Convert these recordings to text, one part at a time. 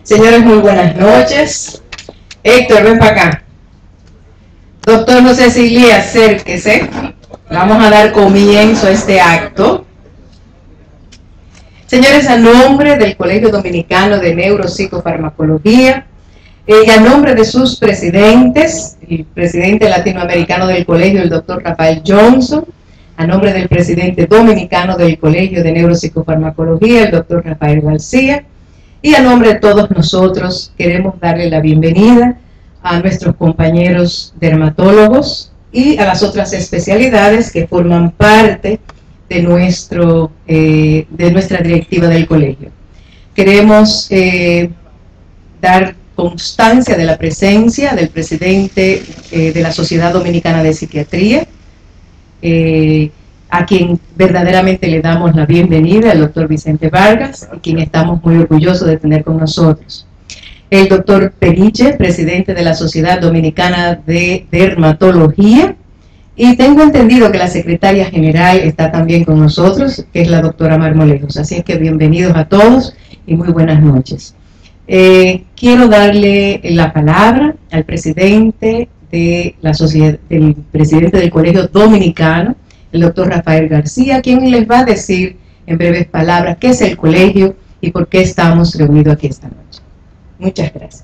Señores, muy buenas noches. Héctor, ven para acá. Doctor José Sigli, acérquese. Vamos a dar comienzo a este acto. Señores, a nombre del Colegio Dominicano de Neuropsicofarmacología, y a nombre de sus presidentes, el presidente latinoamericano del colegio, el doctor Rafael Johnson, a nombre del presidente dominicano del Colegio de Neuropsicofarmacología, el doctor Rafael García, y a nombre de todos nosotros queremos darle la bienvenida a nuestros compañeros dermatólogos y a las otras especialidades que forman parte de nuestra directiva del colegio. Queremos dar constancia de la presencia del presidente de la Sociedad Dominicana de Psiquiatría, a quien verdaderamente le damos la bienvenida, el doctor Vicente Vargas, y quien estamos muy orgullosos de tener con nosotros. El doctor Periche, presidente de la Sociedad Dominicana de Dermatología, y tengo entendido que la secretaria general está también con nosotros, que es la doctora Marmolejos. Así es que bienvenidos a todos y muy buenas noches. Quiero darle la palabra al presidente de la sociedad, del presidente del Colegio Dominicano, el doctor Rafael García, quien les va a decir en breves palabras qué es el colegio y por qué estamos reunidos aquí esta noche. Muchas gracias.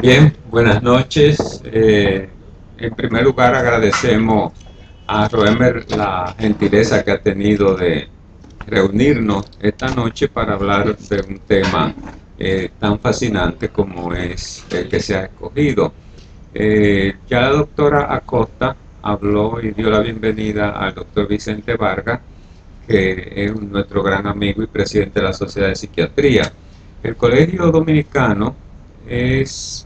Bien, buenas noches. En primer lugar agradecemos a Roemer la gentileza que ha tenido de reunirnos esta noche para hablar de un tema tan fascinante como es el que se ha escogido. Ya la doctora Acosta habló y dio la bienvenida al doctor Vicente Vargas, que es nuestro gran amigo y presidente de la Sociedad de Psiquiatría. El Colegio Dominicano es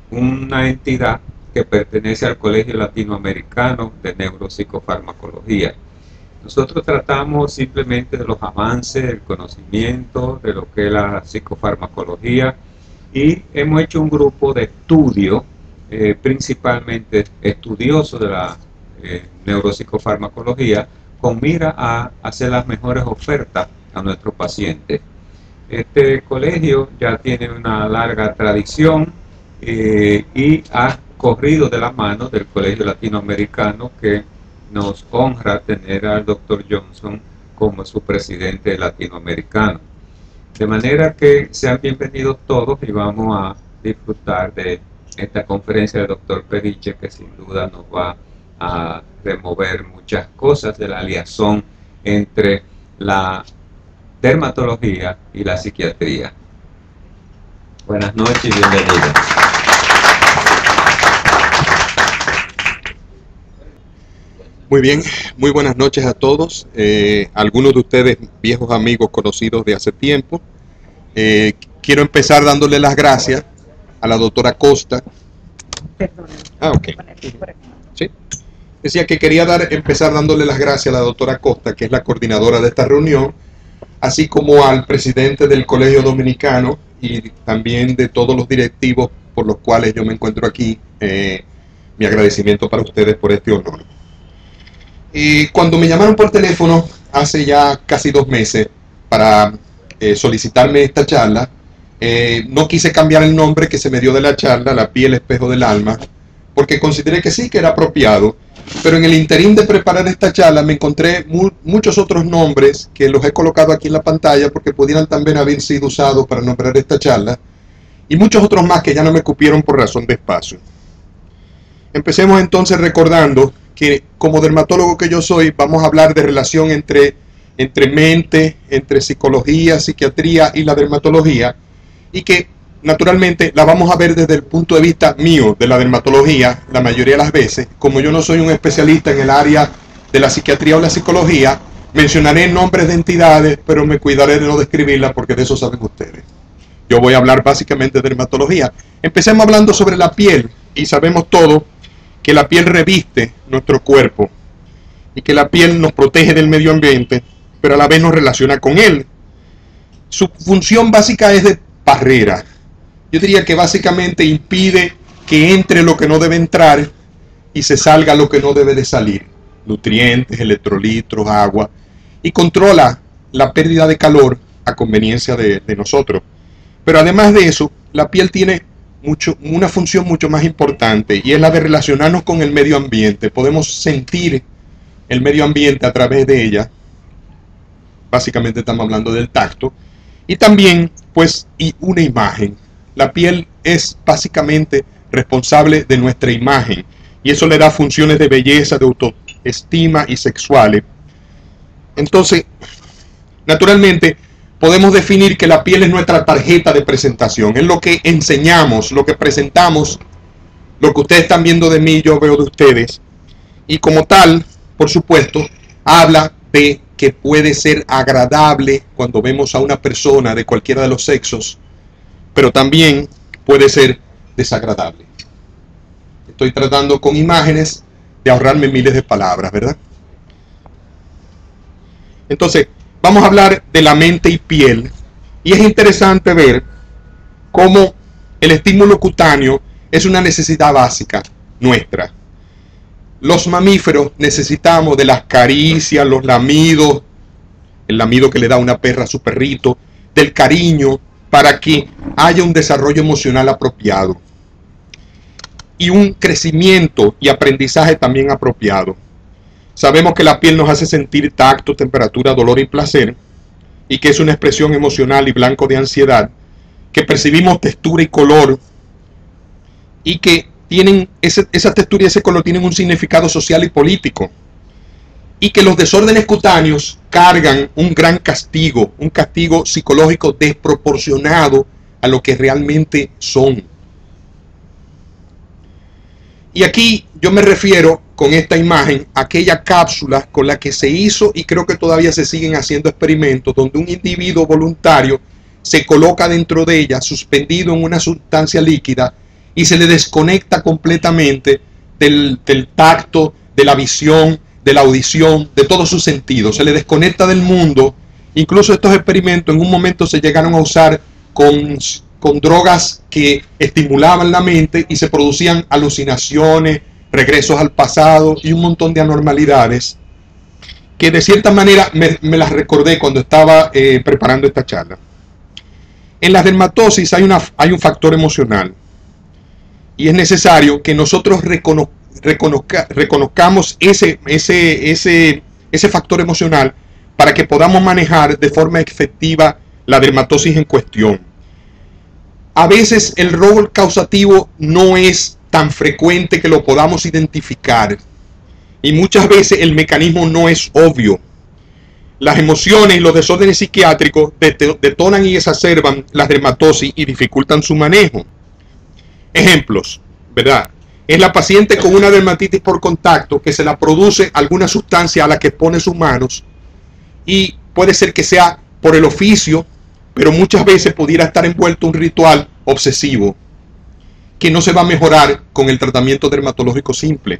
una entidad que pertenece al Colegio Latinoamericano de Neuropsicofarmacología. Nosotros tratamos simplemente de los avances, del conocimiento, de lo que es la psicofarmacología, y hemos hecho un grupo de estudio, principalmente estudioso de la neuropsicofarmacología, con mira a hacer las mejores ofertas a nuestros pacientes. Este colegio ya tiene una larga tradición y ha corrido de la mano del Colegio Latinoamericano, que nos honra tener al doctor Johnson como su presidente latinoamericano. De manera que sean bienvenidos todos y vamos a disfrutar de esta conferencia del doctor Periche, que sin duda nos va a remover muchas cosas de la liazón entre la dermatología y la psiquiatría. Buenas noches y bienvenidos. Muy bien, muy buenas noches a todos. Algunos de ustedes viejos amigos conocidos de hace tiempo. Quiero empezar dándole las gracias a la doctora Costa. Ok. ¿Sí? Decía que quería empezar dándole las gracias a la doctora Costa, que es la coordinadora de esta reunión, así como al presidente del Colegio Dominicano y también de todos los directivos por los cuales yo me encuentro aquí. Mi agradecimiento para ustedes por este honor. Cuando me llamaron por teléfono hace ya casi 2 meses para solicitarme esta charla, no quise cambiar el nombre que se me dio de la charla, La piel espejo del alma, porque consideré que sí, que era apropiado, pero en el interín de preparar esta charla me encontré muchos otros nombres que los he colocado aquí en la pantalla porque pudieran también haber sido usados para nombrar esta charla, y muchos otros más que ya no me cupieron por razón de espacio. Empecemos entonces recordando que como dermatólogo que yo soy, vamos a hablar de relación entre mente, entre psicología, psiquiatría y la dermatología, y que naturalmente la vamos a ver desde el punto de vista mío de la dermatología la mayoría de las veces. Como yo no soy un especialista en el área de la psiquiatría o la psicología, mencionaré nombres de entidades, pero me cuidaré de no describirlas porque de eso saben ustedes. Yo voy a hablar básicamente de dermatología. Empecemos hablando sobre la piel, y sabemos todos que la piel reviste nuestro cuerpo y que la piel nos protege del medio ambiente, pero a la vez nos relaciona con él. Su función básica es de barrera. Yo diría que básicamente impide que entre lo que no debe entrar y se salga lo que no debe de salir, nutrientes, electrolitos, agua, y controla la pérdida de calor a conveniencia de nosotros. Pero además de eso, la piel tiene una función mucho más importante, y es la de relacionarnos con el medio ambiente. Podemos sentir el medio ambiente a través de ella. Básicamente estamos hablando del tacto. Y también, pues, y una imagen. La piel es básicamente responsable de nuestra imagen, y eso le da funciones de belleza, de autoestima y sexuales. Entonces, naturalmente, podemos definir que la piel es nuestra tarjeta de presentación, es lo que enseñamos, lo que presentamos, lo que ustedes están viendo de mí, yo veo de ustedes, y como tal, por supuesto, habla de que puede ser agradable cuando vemos a una persona de cualquiera de los sexos, pero también puede ser desagradable. Estoy tratando con imágenes de ahorrarme miles de palabras, ¿verdad? Entonces, vamos a hablar de la mente y piel, y es interesante ver cómo el estímulo cutáneo es una necesidad básica nuestra. Los mamíferos necesitamos de las caricias, los lamidos, el lamido que le da una perra a su perrito, del cariño, para que haya un desarrollo emocional apropiado y un crecimiento y aprendizaje también apropiado. Sabemos que la piel nos hace sentir tacto, temperatura, dolor y placer, y que es una expresión emocional y blanco de ansiedad, que percibimos textura y color, y que tienen esa textura y ese color tienen un significado social y político, y que los desórdenes cutáneos cargan un gran castigo, un castigo psicológico desproporcionado a lo que realmente son. Y aquí yo me refiero con esta imagen a aquella cápsula con la que se hizo, y creo que todavía se siguen haciendo experimentos, donde un individuo voluntario se coloca dentro de ella, suspendido en una sustancia líquida, y se le desconecta completamente del tacto, de la visión, de la audición, de todos sus sentidos. Se le desconecta del mundo. Incluso estos experimentos en un momento se llegaron a usar con drogas que estimulaban la mente, y se producían alucinaciones, regresos al pasado y un montón de anormalidades que de cierta manera me las recordé cuando estaba preparando esta charla. En la dermatosis hay un factor emocional, y es necesario que nosotros reconozcamos ese factor emocional para que podamos manejar de forma efectiva la dermatosis en cuestión. A veces el rol causativo no es tan frecuente que lo podamos identificar, y muchas veces el mecanismo no es obvio. Las emociones y los desórdenes psiquiátricos detonan y exacerban la dermatosis y dificultan su manejo. Ejemplos, ¿verdad? Es la paciente con una dermatitis por contacto que se la produce alguna sustancia a la que expone sus manos, y puede ser que sea por el oficio, pero muchas veces pudiera estar envuelto un ritual obsesivo que no se va a mejorar con el tratamiento dermatológico simple.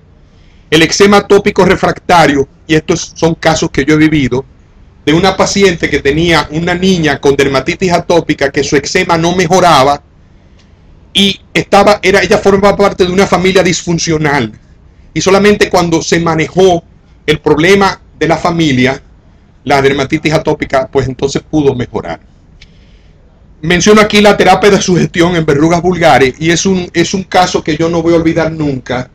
El eczema atópico refractario, y estos son casos que yo he vivido, de una paciente que tenía una niña con dermatitis atópica, que su eczema no mejoraba, y ella formaba parte de una familia disfuncional, y solamente cuando se manejó el problema de la familia, la dermatitis atópica, pues entonces pudo mejorar. Menciono aquí la terapia de sugestión en verrugas vulgares, y es un caso que yo no voy a olvidar nunca.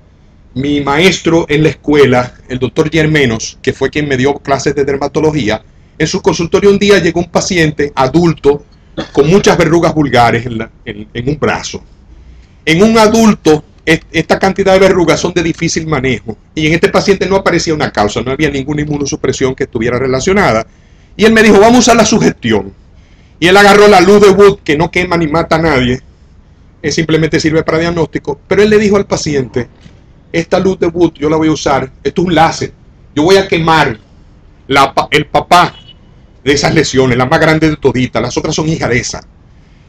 Mi maestro en la escuela, el doctor Germenos, que fue quien me dio clases de dermatología, en su consultorio un día llegó un paciente adulto con muchas verrugas vulgares en un brazo. En un adulto, esta cantidad de verrugas son de difícil manejo, y en este paciente no aparecía una causa, no había ninguna inmunosupresión que estuviera relacionada. Y él me dijo, vamos a usar la sugestión. Y él agarró la luz de Wood, que no quema ni mata a nadie, simplemente sirve para diagnóstico, pero él le dijo al paciente, esta luz de Wood yo la voy a usar, esto es un láser, yo voy a quemar el papá de esas lesiones, la más grande de toditas, las otras son hijas de esa.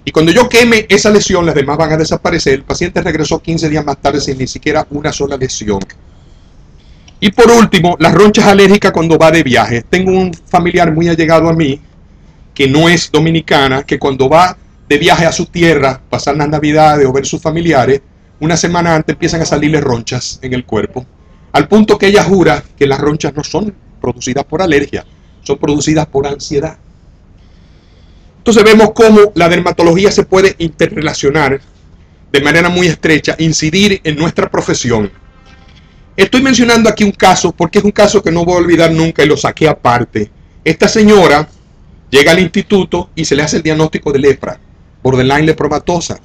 Y cuando yo queme esa lesión, las demás van a desaparecer. El paciente regresó 15 días más tarde sin ni siquiera una sola lesión. Y por último, las ronchas alérgicas cuando va de viaje. Tengo un familiar muy allegado a mí, que no es dominicana, que cuando va de viaje a su tierra, pasar las navidades o ver sus familiares, una semana antes empiezan a salirle ronchas en el cuerpo, al punto que ella jura que las ronchas no son producidas por alergia, son producidas por ansiedad. Entonces vemos cómo la dermatología se puede interrelacionar de manera muy estrecha, incidir en nuestra profesión. Estoy mencionando aquí un caso porque es un caso que no voy a olvidar nunca y lo saqué aparte. Esta señora llega al instituto y se le hace el diagnóstico de lepra, borderline lepromatosa.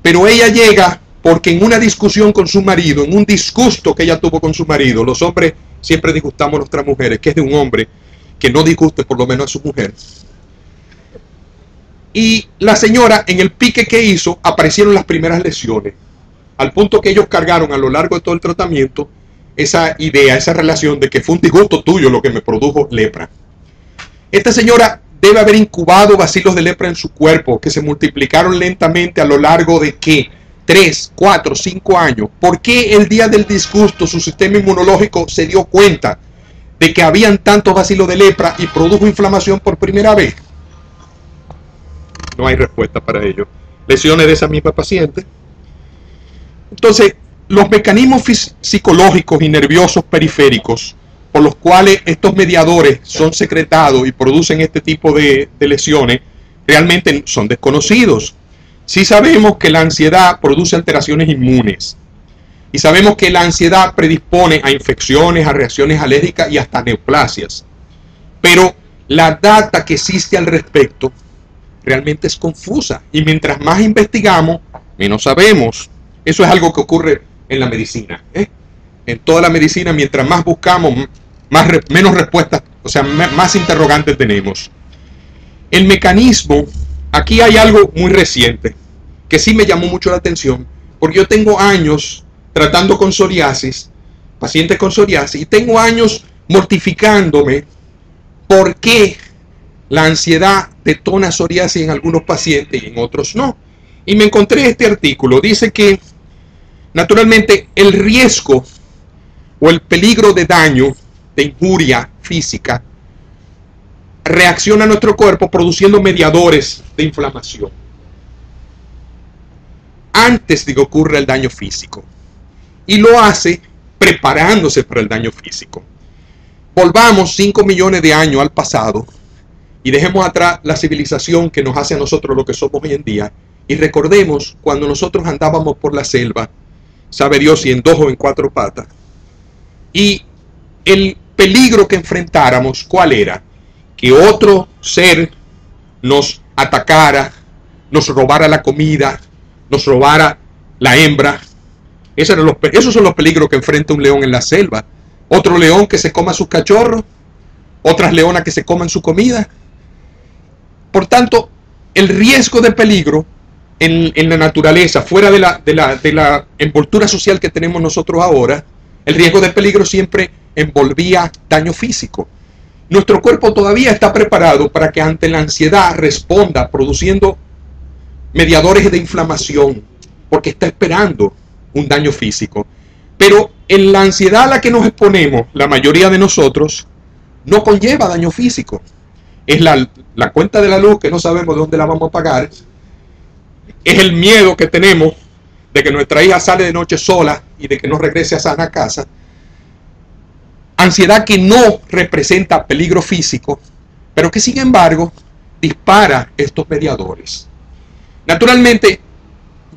Pero ella llega porque en una discusión con su marido, en un disgusto que ella tuvo con su marido, los hombres siempre disgustamos a nuestras mujeres, que es de un hombre que no disguste por lo menos a su mujer. Y la señora, en el pique que hizo, aparecieron las primeras lesiones, al punto que ellos cargaron a lo largo de todo el tratamiento esa idea, esa relación de que fue un disgusto tuyo lo que me produjo lepra. Esta señora debe haber incubado bacilos de lepra en su cuerpo, que se multiplicaron lentamente a lo largo de, ¿qué? 3, 4, 5 años. ¿Por qué el día del disgusto su sistema inmunológico se dio cuenta de que habían tantos bacilos de lepra y produjo inflamación por primera vez? No hay respuesta para ello. Lesiones de esa misma paciente. Entonces, los mecanismos psicológicos y nerviosos periféricos por los cuales estos mediadores son secretados y producen este tipo de lesiones realmente son desconocidos. Sí sabemos que la ansiedad produce alteraciones inmunes y sabemos que la ansiedad predispone a infecciones, a reacciones alérgicas y hasta neoplasias. Pero la data que existe al respecto realmente es confusa y mientras más investigamos, menos sabemos. Eso es algo que ocurre en la medicina, En toda la medicina, mientras más buscamos, menos respuestas, o sea, más interrogantes tenemos. El mecanismo, aquí hay algo muy reciente, que sí me llamó mucho la atención, porque yo tengo años tratando con psoriasis, pacientes con psoriasis, y tengo años mortificándome por qué la ansiedad detona psoriasis en algunos pacientes y en otros no. Y me encontré este artículo, dice que naturalmente el riesgo o el peligro de daño, de injuria física, reacciona a nuestro cuerpo produciendo mediadores de inflamación antes de que ocurra el daño físico. Y lo hace preparándose para el daño físico. Volvamos 5 millones de años al pasado y dejemos atrás la civilización que nos hace a nosotros lo que somos hoy en día. Y recordemos cuando nosotros andábamos por la selva, sabe Dios si en 2 o en 4 patas, y el peligro que enfrentáramos, ¿cuál era? Que otro ser nos atacara, nos robara la comida, nos robara la hembra. Esos son los peligros que enfrenta un león en la selva. Otro león que se coma sus cachorros, otras leonas que se coman su comida. Por tanto, el riesgo de peligro en la naturaleza, fuera de la envoltura social que tenemos nosotros ahora, el riesgo de peligro siempre envolvía daño físico. Nuestro cuerpo todavía está preparado para que ante la ansiedad responda produciendo mediadores de inflamación, porque está esperando un daño físico. Pero en la ansiedad a la que nos exponemos, la mayoría de nosotros, no conlleva daño físico. Es la cuenta de la luz que no sabemos de dónde la vamos a pagar. Es el miedo que tenemos de que nuestra hija sale de noche sola y de que no regrese a sana a casa. Ansiedad que no representa peligro físico, pero que sin embargo dispara estos mediadores. Naturalmente,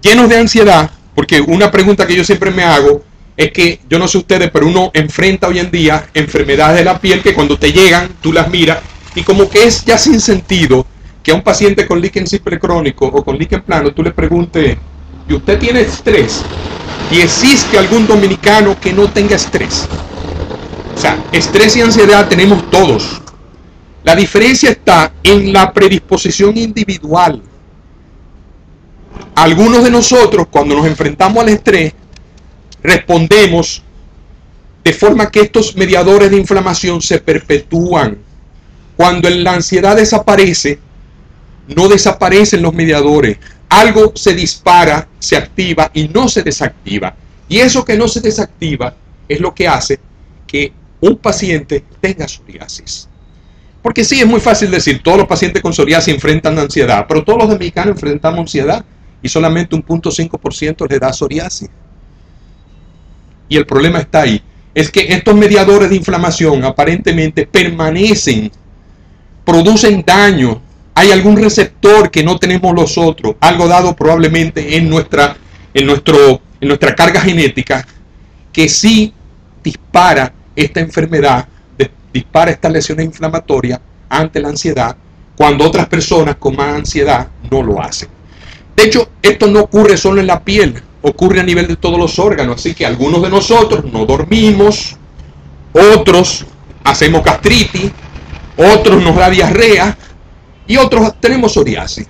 llenos de ansiedad, porque una pregunta que yo siempre me hago es que, yo no sé ustedes, pero uno enfrenta hoy en día enfermedades de la piel que cuando te llegan, tú las miras y como que es ya sin sentido que a un paciente con líquen simple crónico o con líquen plano tú le preguntes, ¿y usted tiene estrés? ¿Y existe algún dominicano que no tenga estrés? O sea, estrés y ansiedad tenemos todos. La diferencia está en la predisposición individual. Algunos de nosotros, cuando nos enfrentamos al estrés, respondemos de forma que estos mediadores de inflamación se perpetúan. Cuando la ansiedad desaparece, no desaparecen los mediadores. Algo se dispara, se activa y no se desactiva. Y eso que no se desactiva es lo que hace que un paciente tenga psoriasis. Porque sí, es muy fácil decir, todos los pacientes con psoriasis enfrentan ansiedad, pero todos los dominicanos enfrentamos ansiedad y solamente un 0.5% le da psoriasis. Y el problema está ahí. Es que estos mediadores de inflamación aparentemente permanecen, producen daño. Hay algún receptor que no tenemos los otros, algo dado probablemente en nuestra carga genética, que sí dispara esta enfermedad, dispara estas lesiones inflamatorias ante la ansiedad, cuando otras personas con más ansiedad no lo hacen. De hecho, esto no ocurre solo en la piel, ocurre a nivel de todos los órganos, así que algunos de nosotros no dormimos, otros hacemos gastritis, otros nos da diarrea y otros tenemos psoriasis.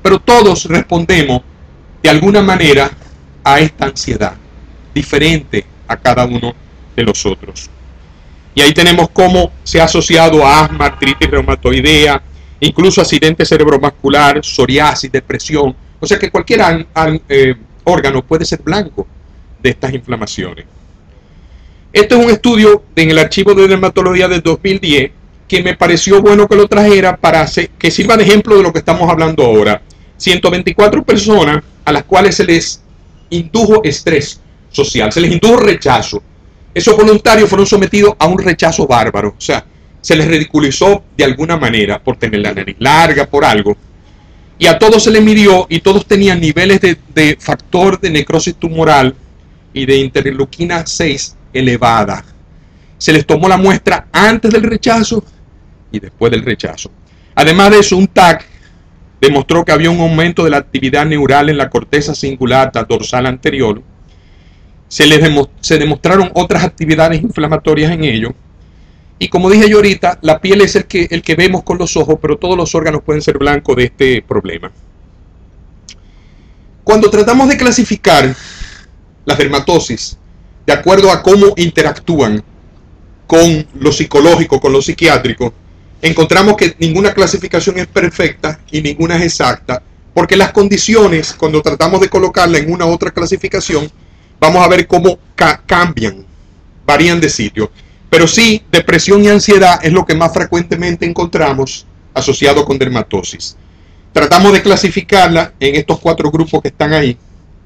Pero todos respondemos de alguna manera a esta ansiedad, diferente a cada uno de los otros. Y ahí tenemos cómo se ha asociado a asma, artritis reumatoidea, incluso accidente cerebrovascular, psoriasis, depresión. O sea que cualquier órgano puede ser blanco de estas inflamaciones. Este es un estudio en el archivo de dermatología del 2010 que me pareció bueno que lo trajera para que sirva de ejemplo de lo que estamos hablando ahora. 124 personas a las cuales se les indujo estrés social, se les indujo rechazo. Esos voluntarios fueron sometidos a un rechazo bárbaro, o sea, se les ridiculizó de alguna manera por tener la nariz larga, por algo. Y a todos se les midió y todos tenían niveles de factor de necrosis tumoral y de interleuquina 6 elevada. Se les tomó la muestra antes del rechazo y después del rechazo. Además de eso, un TAC demostró que había un aumento de la actividad neural en la corteza cingulata dorsal anterior. Se demostraron otras actividades inflamatorias en ello. Y como dije yo ahorita, la piel es el que vemos con los ojos, pero todos los órganos pueden ser blancos de este problema. Cuando tratamos de clasificar las dermatosis de acuerdo a cómo interactúan con lo psicológico, con lo psiquiátrico, encontramos que ninguna clasificación es perfecta y ninguna es exacta, porque las condiciones, cuando tratamos de colocarla en una u otra clasificación, vamos a ver cómo cambian, varían de sitio. Pero sí, depresión y ansiedad es lo que más frecuentemente encontramos asociado con dermatosis. Tratamos de clasificarla en estos 4 grupos que están ahí,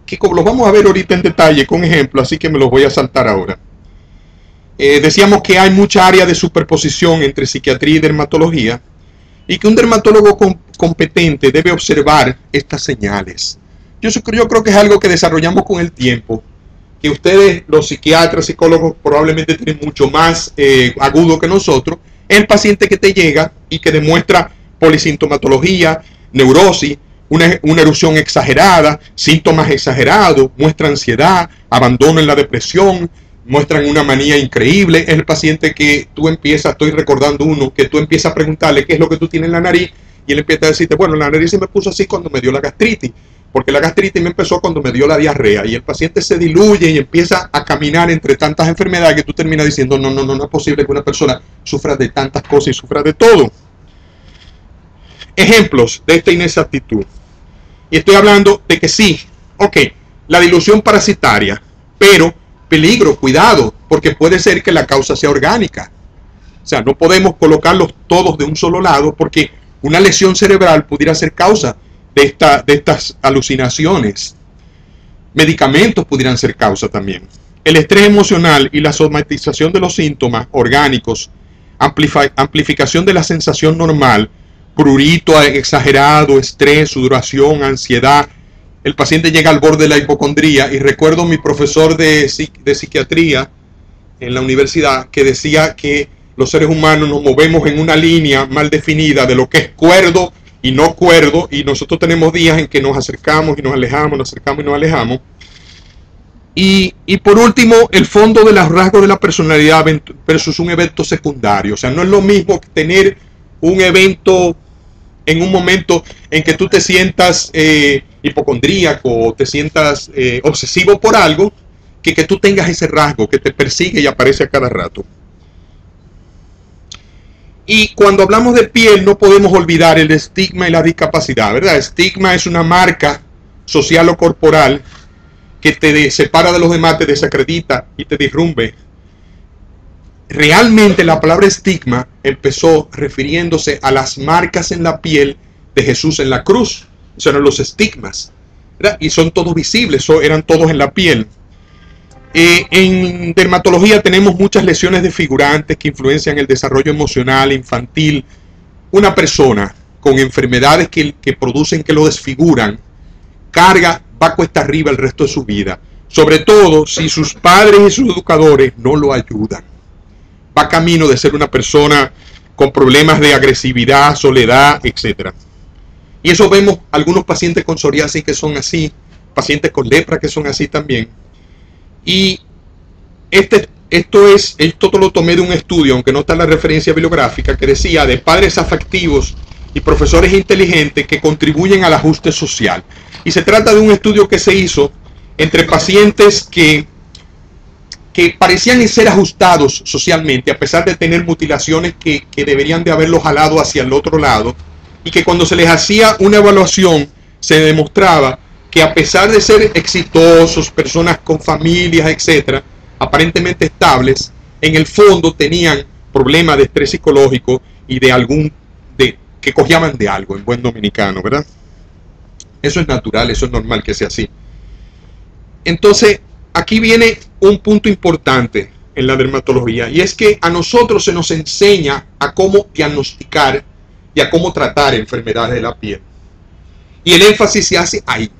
que los vamos a ver ahorita en detalle con ejemplos, así que me los voy a saltar ahora. Decíamos que hay mucha área de superposición entre psiquiatría y dermatología, y que un dermatólogo competente debe observar estas señales. Yo creo que es algo que desarrollamos con el tiempo, que ustedes, los psiquiatras, psicólogos, probablemente tienen mucho más agudo que nosotros. Es el paciente que te llega y que demuestra polisintomatología, neurosis, una erupción exagerada, síntomas exagerados, muestra ansiedad, abandono en la depresión, muestran una manía increíble. Es el paciente que tú empiezas, estoy recordando uno, que tú empiezas a preguntarle qué es lo que tú tienes en la nariz, y él empieza a decirte, bueno, la nariz se me puso así cuando me dio la gastritis, porque la gastritis me empezó cuando me dio la diarrea, y el paciente se diluye y empieza a caminar entre tantas enfermedades que tú terminas diciendo, no es posible que una persona sufra de tantas cosas y sufra de todo. Ejemplos de esta inexactitud. Y estoy hablando de que sí, ok, la dilución parasitaria, pero peligro, cuidado, porque puede ser que la causa sea orgánica. O sea, no podemos colocarlos todos de un solo lado, porque una lesión cerebral pudiera ser causa de estas alucinaciones. Medicamentos pudieran ser causa también. El estrés emocional y la somatización de los síntomas orgánicos, amplificación de la sensación normal, prurito exagerado, estrés, sudoración, ansiedad. El paciente llega al borde de la hipocondría, y recuerdo mi profesor de psiquiatría en la universidad que decía que los seres humanos nos movemos en una línea mal definida de lo que es cuerdo y no cuerdo, y nosotros tenemos días en que nos acercamos y nos alejamos, nos acercamos y nos alejamos. Y por último, el fondo de los rasgos de la personalidad versus un evento secundario. O sea, no es lo mismo tener un evento en un momento en que tú te sientas hipocondríaco o te sientas obsesivo por algo, que tú tengas ese rasgo que te persigue y aparece a cada rato. Y cuando hablamos de piel no podemos olvidar el estigma y la discapacidad, ¿verdad? Estigma es una marca social o corporal que te separa de los demás, te desacredita y te disrumbe. Realmente la palabra estigma empezó refiriéndose a las marcas en la piel de Jesús en la cruz. Eso eran los estigmas. ¿verdad? Y son todos visibles, eran todos en la piel. En dermatología tenemos muchas lesiones desfigurantes que influencian el desarrollo emocional, infantil. Una persona con enfermedades que producen que lo desfiguran, va cuesta arriba el resto de su vida. Sobre todo si sus padres y sus educadores no lo ayudan. Va camino de ser una persona con problemas de agresividad, soledad, etc. Y eso vemos algunos pacientes con psoriasis que son así, pacientes con lepra que son así también. Y esto lo tomé de un estudio, aunque no está en la referencia bibliográfica, que decía de padres afectivos y profesores inteligentes que contribuyen al ajuste social. Y se trata de un estudio que se hizo entre pacientes que parecían ser ajustados socialmente, a pesar de tener mutilaciones que deberían de haberlos jalado hacia el otro lado, y que cuando se les hacía una evaluación se demostraba que a pesar de ser exitosos, personas con familias, etcétera, aparentemente estables, en el fondo tenían problemas de estrés psicológico y que cojeaban de algo, en buen dominicano, ¿verdad? Eso es natural, eso es normal que sea así. Entonces, aquí viene un punto importante en la dermatología, y es que a nosotros se nos enseña a cómo diagnosticar y a cómo tratar enfermedades de la piel. Y el énfasis se hace ahí.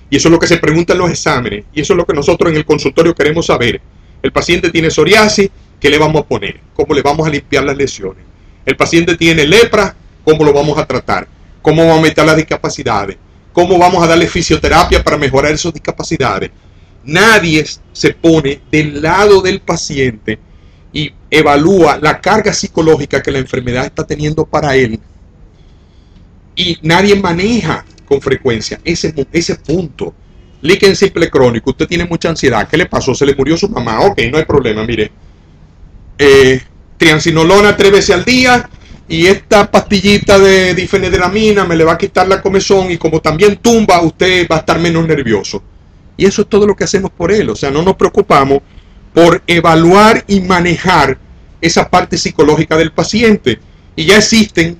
Y eso es lo que se pregunta en los exámenes, y eso es lo que nosotros en el consultorio queremos saber. El paciente tiene psoriasis, ¿qué le vamos a poner? ¿Cómo le vamos a limpiar las lesiones? El paciente tiene lepra, ¿cómo lo vamos a tratar? ¿Cómo vamos a meter las discapacidades? ¿Cómo vamos a darle fisioterapia para mejorar esas discapacidades? Nadie se pone del lado del paciente y evalúa la carga psicológica que la enfermedad está teniendo para él. Y nadie maneja con frecuencia ese punto. Líquen simple crónico, usted tiene mucha ansiedad. ¿Qué le pasó? ¿Se le murió su mamá? Ok, no hay problema, mire. Triancinolona 3 veces al día, y esta pastillita de difenidramina me le va a quitar la comezón, y como también tumba, usted va a estar menos nervioso. Y eso es todo lo que hacemos por él. O sea, no nos preocupamos por evaluar y manejar esa parte psicológica del paciente. Y ya existen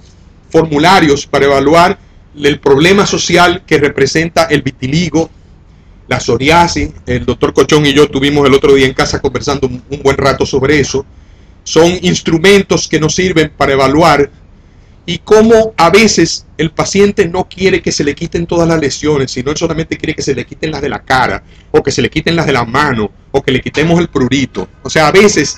formularios para evaluar el problema social que representa el vitiligo, la psoriasis. El doctor Cochón y yo estuvimos el otro día en casa conversando un buen rato sobre eso. Son instrumentos que nos sirven para evaluar, y cómo a veces el paciente no quiere que se le quiten todas las lesiones, sino él solamente quiere que se le quiten las de la cara, o que se le quiten las de la mano, o que le quitemos el prurito. O sea, a veces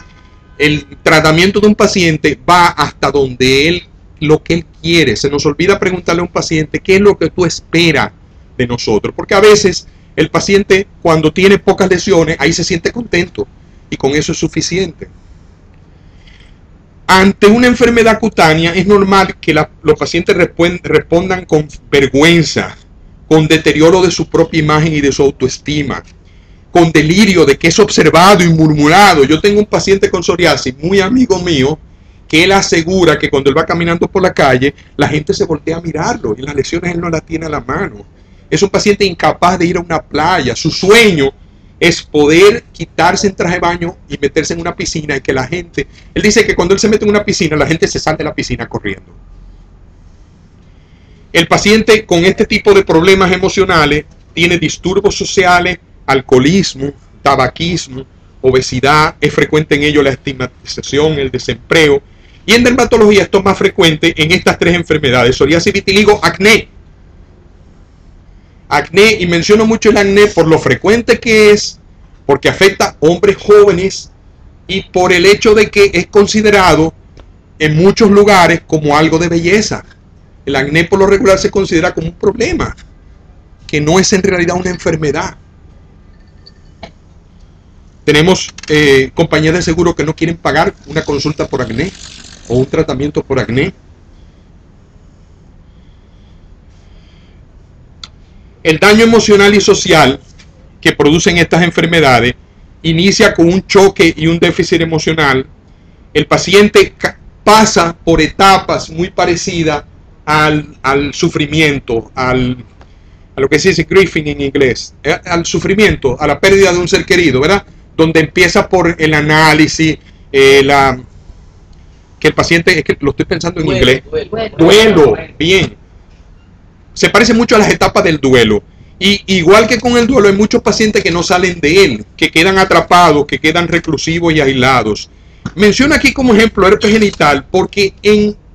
el tratamiento de un paciente va hasta donde lo que él quiere. Se nos olvida preguntarle a un paciente qué es lo que tú esperas de nosotros, porque a veces el paciente, cuando tiene pocas lesiones, ahí se siente contento, y con eso es suficiente. Ante una enfermedad cutánea es normal que los pacientes respondan con vergüenza, con deterioro de su propia imagen y de su autoestima, con delirio de que es observado y murmurado. Yo tengo un paciente con psoriasis, muy amigo mío, que él asegura que cuando él va caminando por la calle, la gente se voltea a mirarlo, y las lesiones él no las tiene a la mano. Es un paciente incapaz de ir a una playa. Su sueño es poder quitarse en traje de baño y meterse en una piscina, y que la gente, él dice que cuando él se mete en una piscina, la gente se sale de la piscina corriendo. El paciente con este tipo de problemas emocionales tiene disturbios sociales, alcoholismo, tabaquismo, obesidad, es frecuente en ello la estigmatización, el desempleo, y en dermatología esto es más frecuente en estas tres enfermedades: psoriasis, vitiligo, acné. Acné, y menciono mucho el acné por lo frecuente que es, porque afecta a hombres jóvenes, y por el hecho de que es considerado en muchos lugares como algo de belleza. El acné por lo regular se considera como un problema, que no es en realidad una enfermedad. Tenemos compañías de seguro que no quieren pagar una consulta por acné o un tratamiento por acné. El daño emocional y social que producen estas enfermedades inicia con un choque y un déficit emocional. El paciente pasa por etapas muy parecidas al sufrimiento, a lo que se dice grieving en inglés, al sufrimiento, a la pérdida de un ser querido, ¿verdad? Donde empieza por el análisis, que el paciente, es que lo estoy pensando en inglés, duelo, bien. Se parece mucho a las etapas del duelo, Y igual que con el duelo, hay muchos pacientes que no salen de él, que quedan atrapados, que quedan reclusivos y aislados. Menciono aquí como ejemplo herpes genital porque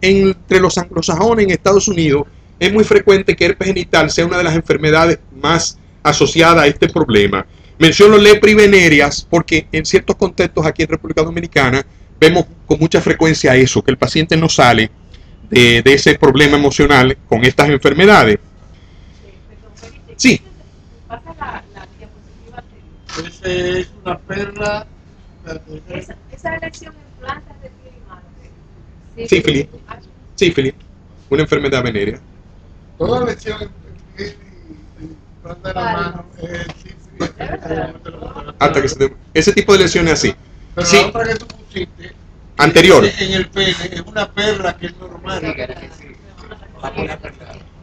entre los anglosajones en Estados Unidos es muy frecuente que herpes genital sea una de las enfermedades más asociadas a este problema. Menciono lepra y venerias porque en ciertos contextos aquí en República Dominicana vemos con mucha frecuencia eso, que el paciente no sale de ese problema emocional con estas enfermedades. Sí. Pasa la diapositiva anterior. Esa es una perla. Esa elección en plantas de piel y mano. Sífilis. Sífilis. Una enfermedad venérea. Toda elección en plantas de la mano es sífilis. Hasta que ese tipo de lesiones así. Pero sí. La otra que tú pusiste anterior. En el pene es una perla que es normal.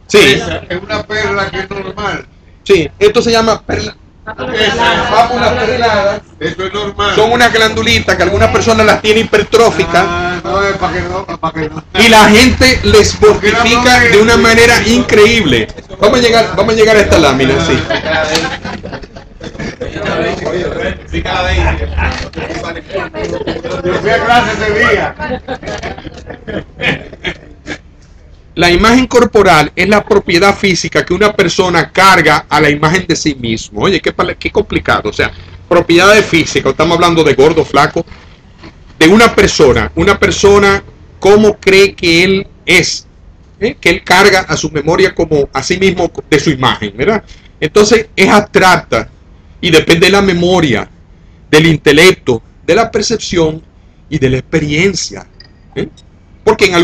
Sí. Es una perla que es normal. Sí, esto se llama perla. Pápula perlada. Eso es normal. Son unas glandulitas que algunas personas las tienen hipertróficas. No, es para que no. Y la gente les mortifica de una manera increíble. Vamos a llegar a esta lámina, sí. Yo fui a clase ese día. La imagen corporal es la propiedad física que una persona carga a la imagen de sí mismo. Oye, qué complicado. O sea, propiedades físicas, estamos hablando de gordo, flaco, de una persona, cómo cree que él es, que él carga a su memoria como a sí mismo de su imagen, ¿verdad? Entonces es abstracta y depende de la memoria, del intelecto, de la percepción y de la experiencia. Porque en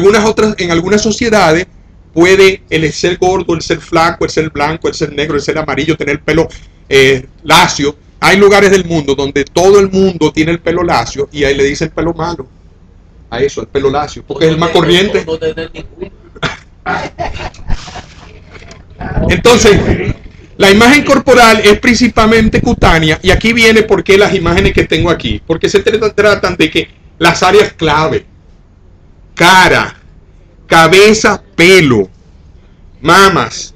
algunas sociedades puede el ser gordo, el ser flaco, el ser blanco, el ser negro, el ser amarillo, tener el pelo lacio. Hay lugares del mundo donde todo el mundo tiene el pelo lacio y ahí le dicen pelo malo. A eso, el pelo lacio, porque es el más corriente. Entonces, la imagen corporal es principalmente cutánea y aquí viene por qué las imágenes que tengo aquí. Porque se tratan de que las áreas clave, cara, cabeza, pelo, mamas,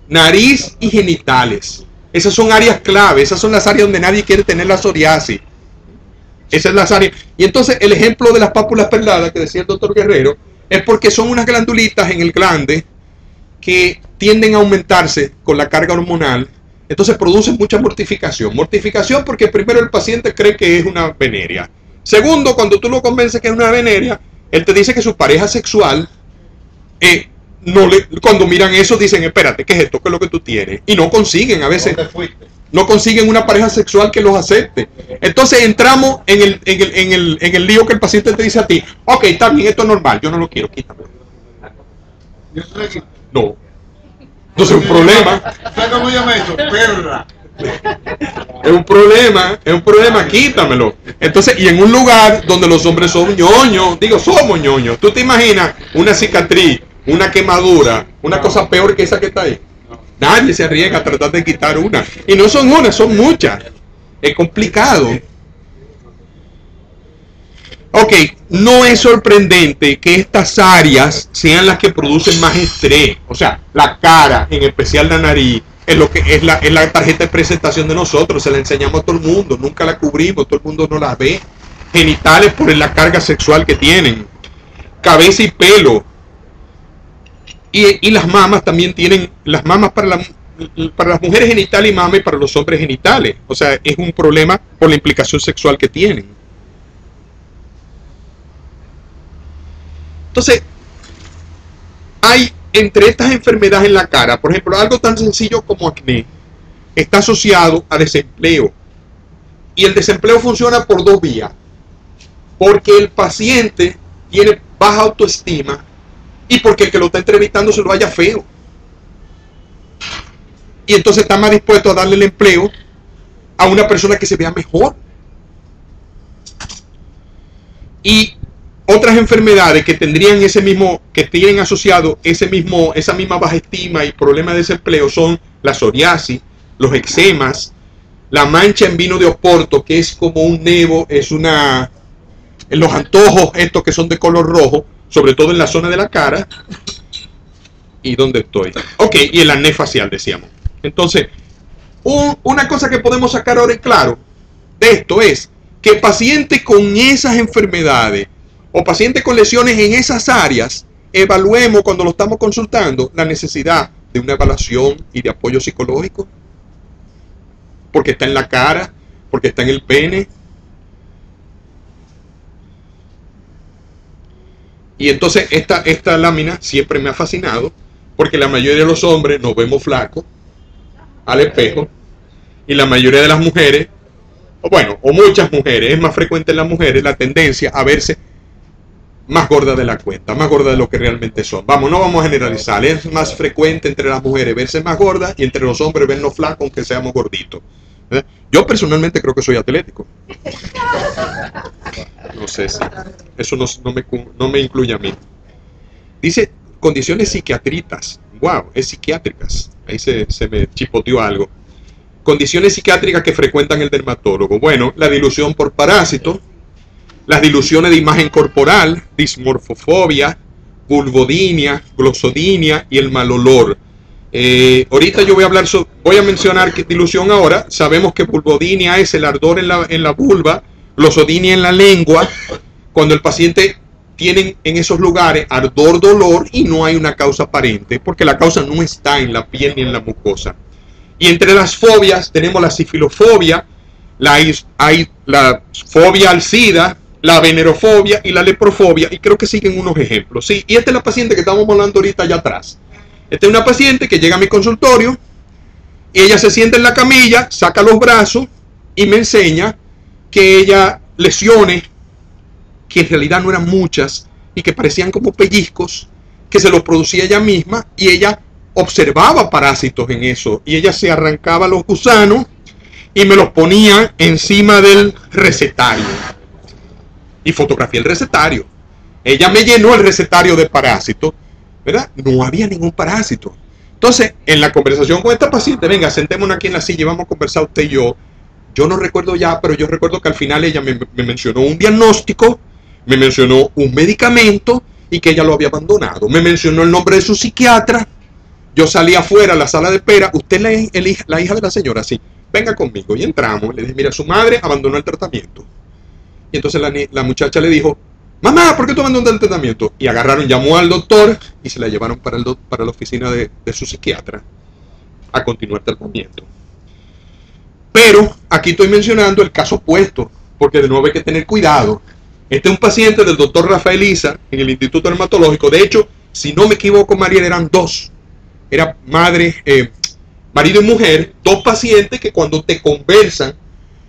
nariz y genitales. Esas son áreas clave, esas son las áreas donde nadie quiere tener la psoriasis. Esas son las áreas. Y entonces el ejemplo de las pápulas perladas que decía el doctor Guerrero es porque son unas glandulitas en el glande que tienden a aumentarse con la carga hormonal. Entonces producen mucha mortificación. Mortificación porque primero el paciente cree que es una venérea. Segundo, cuando tú lo convences que es una venérea, él te dice que su pareja sexual, cuando miran eso, dicen, espérate, ¿qué es esto? ¿Qué es lo que tú tienes? Y no consiguen, a veces, no consiguen una pareja sexual que los acepte. Entonces entramos en el lío que el paciente te dice a ti, ok, está bien, esto es normal, yo no lo quiero, quítamelo. No. Entonces es un problema. ¿Sabes cómo llama eso? Perla. Es un problema, quítamelo. Entonces, y en un lugar donde los hombres son ñoños, somos ñoños. ¿Tú te imaginas una cicatriz, una quemadura, una cosa peor que esa que está ahí? Nadie se arriesga a tratar de quitar una. Y no son una, son muchas. Es complicado. Ok, no es sorprendente que estas áreas sean las que producen más estrés. O sea, la cara, en especial la nariz, es lo que es la tarjeta de presentación de nosotros. Se la enseñamos a todo el mundo, nunca la cubrimos, todo el mundo no la ve. Genitales por la carga sexual que tienen. Cabeza y pelo. Y las mamas también tienen, las mamas para las mujeres genitales y mamas y para los hombres genitales. O sea, es un problema por la implicación sexual que tienen. Entonces, hay entre estas enfermedades en la cara, por ejemplo, algo tan sencillo como acné, está asociado a desempleo. Y el desempleo funciona por dos vías. Porque el paciente tiene baja autoestima y porque el que lo está entrevistando se lo haya feo. Y entonces está más dispuesto a darle el empleo a una persona que se vea mejor. Y otras enfermedades que tendrían que tienen asociado esa misma baja estima y problema de desempleo son la psoriasis, los eczemas, la mancha en vino de Oporto, que es como un nevo, los antojos estos que son de color rojo, sobre todo en la zona de la cara. ¿Y dónde estoy? Ok, y el acné facial, decíamos. Entonces, una cosa que podemos sacar ahora en claro de esto es que pacientes con esas enfermedades o pacientes con lesiones en esas áreas, evaluemos cuando lo estamos consultando la necesidad de una evaluación y de apoyo psicológico, porque está en la cara, porque está en el pene. Y entonces esta lámina siempre me ha fascinado, porque la mayoría de los hombres nos vemos flacos al espejo, y la mayoría de las mujeres, o muchas mujeres, es más frecuente en las mujeres la tendencia a verse más gorda de la cuenta, más gorda de lo que realmente son. Vamos, no vamos a generalizar, es más frecuente entre las mujeres verse más gordas y entre los hombres vernos flacos aunque seamos gorditos. Yo personalmente creo que soy atlético. No sé si eso no me incluye a mí. Dice condiciones psiquiátricas. Wow, es psiquiátricas. Ahí se me chipoteó algo. Condiciones psiquiátricas que frecuentan el dermatólogo. Bueno, la dilución por parásito, las diluciones de imagen corporal, dismorfofobia, vulvodinia, glosodinia y el mal olor. Ahorita yo voy a mencionar que dilución ahora. Sabemos que vulvodinia es el ardor en la vulva, glosodinia en la lengua, cuando el paciente tiene en esos lugares ardor, dolor y no hay una causa aparente, porque la causa no está en la piel ni en la mucosa. Y entre las fobias tenemos la sifilofobia, la fobia al SIDA, la venerofobia y la leprofobia, y creo que siguen unos ejemplos. Sí, y esta es la paciente que estamos hablando ahorita allá atrás. Esta es una paciente que llega a mi consultorio y ella se sienta en la camilla, saca los brazos y me enseña que ella lesiones que en realidad no eran muchas y que parecían como pellizcos, que se los producía ella misma, y ella observaba parásitos en eso, y ella se arrancaba los gusanos y me los ponía encima del recetario y fotografía el recetario. Ella me llenó el recetario de parásitos, ¿verdad? No había ningún parásito. Entonces, en la conversación con esta paciente, venga, sentémonos aquí en la silla y vamos a conversar usted y yo. Yo no recuerdo ya, pero yo recuerdo que al final ella me mencionó un diagnóstico, me mencionó un medicamento y que ella lo había abandonado. Me mencionó el nombre de su psiquiatra. Yo salí afuera a la sala de espera. Usted es la hija de la señora, sí. Venga conmigo. Y entramos. Le dije, mira, su madre abandonó el tratamiento. Y entonces la muchacha le dijo, mamá, ¿por qué tú abandonaste el tratamiento? Y agarraron, llamó al doctor y se la llevaron para la oficina de su psiquiatra a continuar el tratamiento. Pero aquí estoy mencionando el caso opuesto, porque de nuevo hay que tener cuidado. Este es un paciente del doctor Rafael Isa en el Instituto Dermatológico. De hecho, si no me equivoco, Mariela, eran dos. Era marido y mujer, dos pacientes que cuando te conversan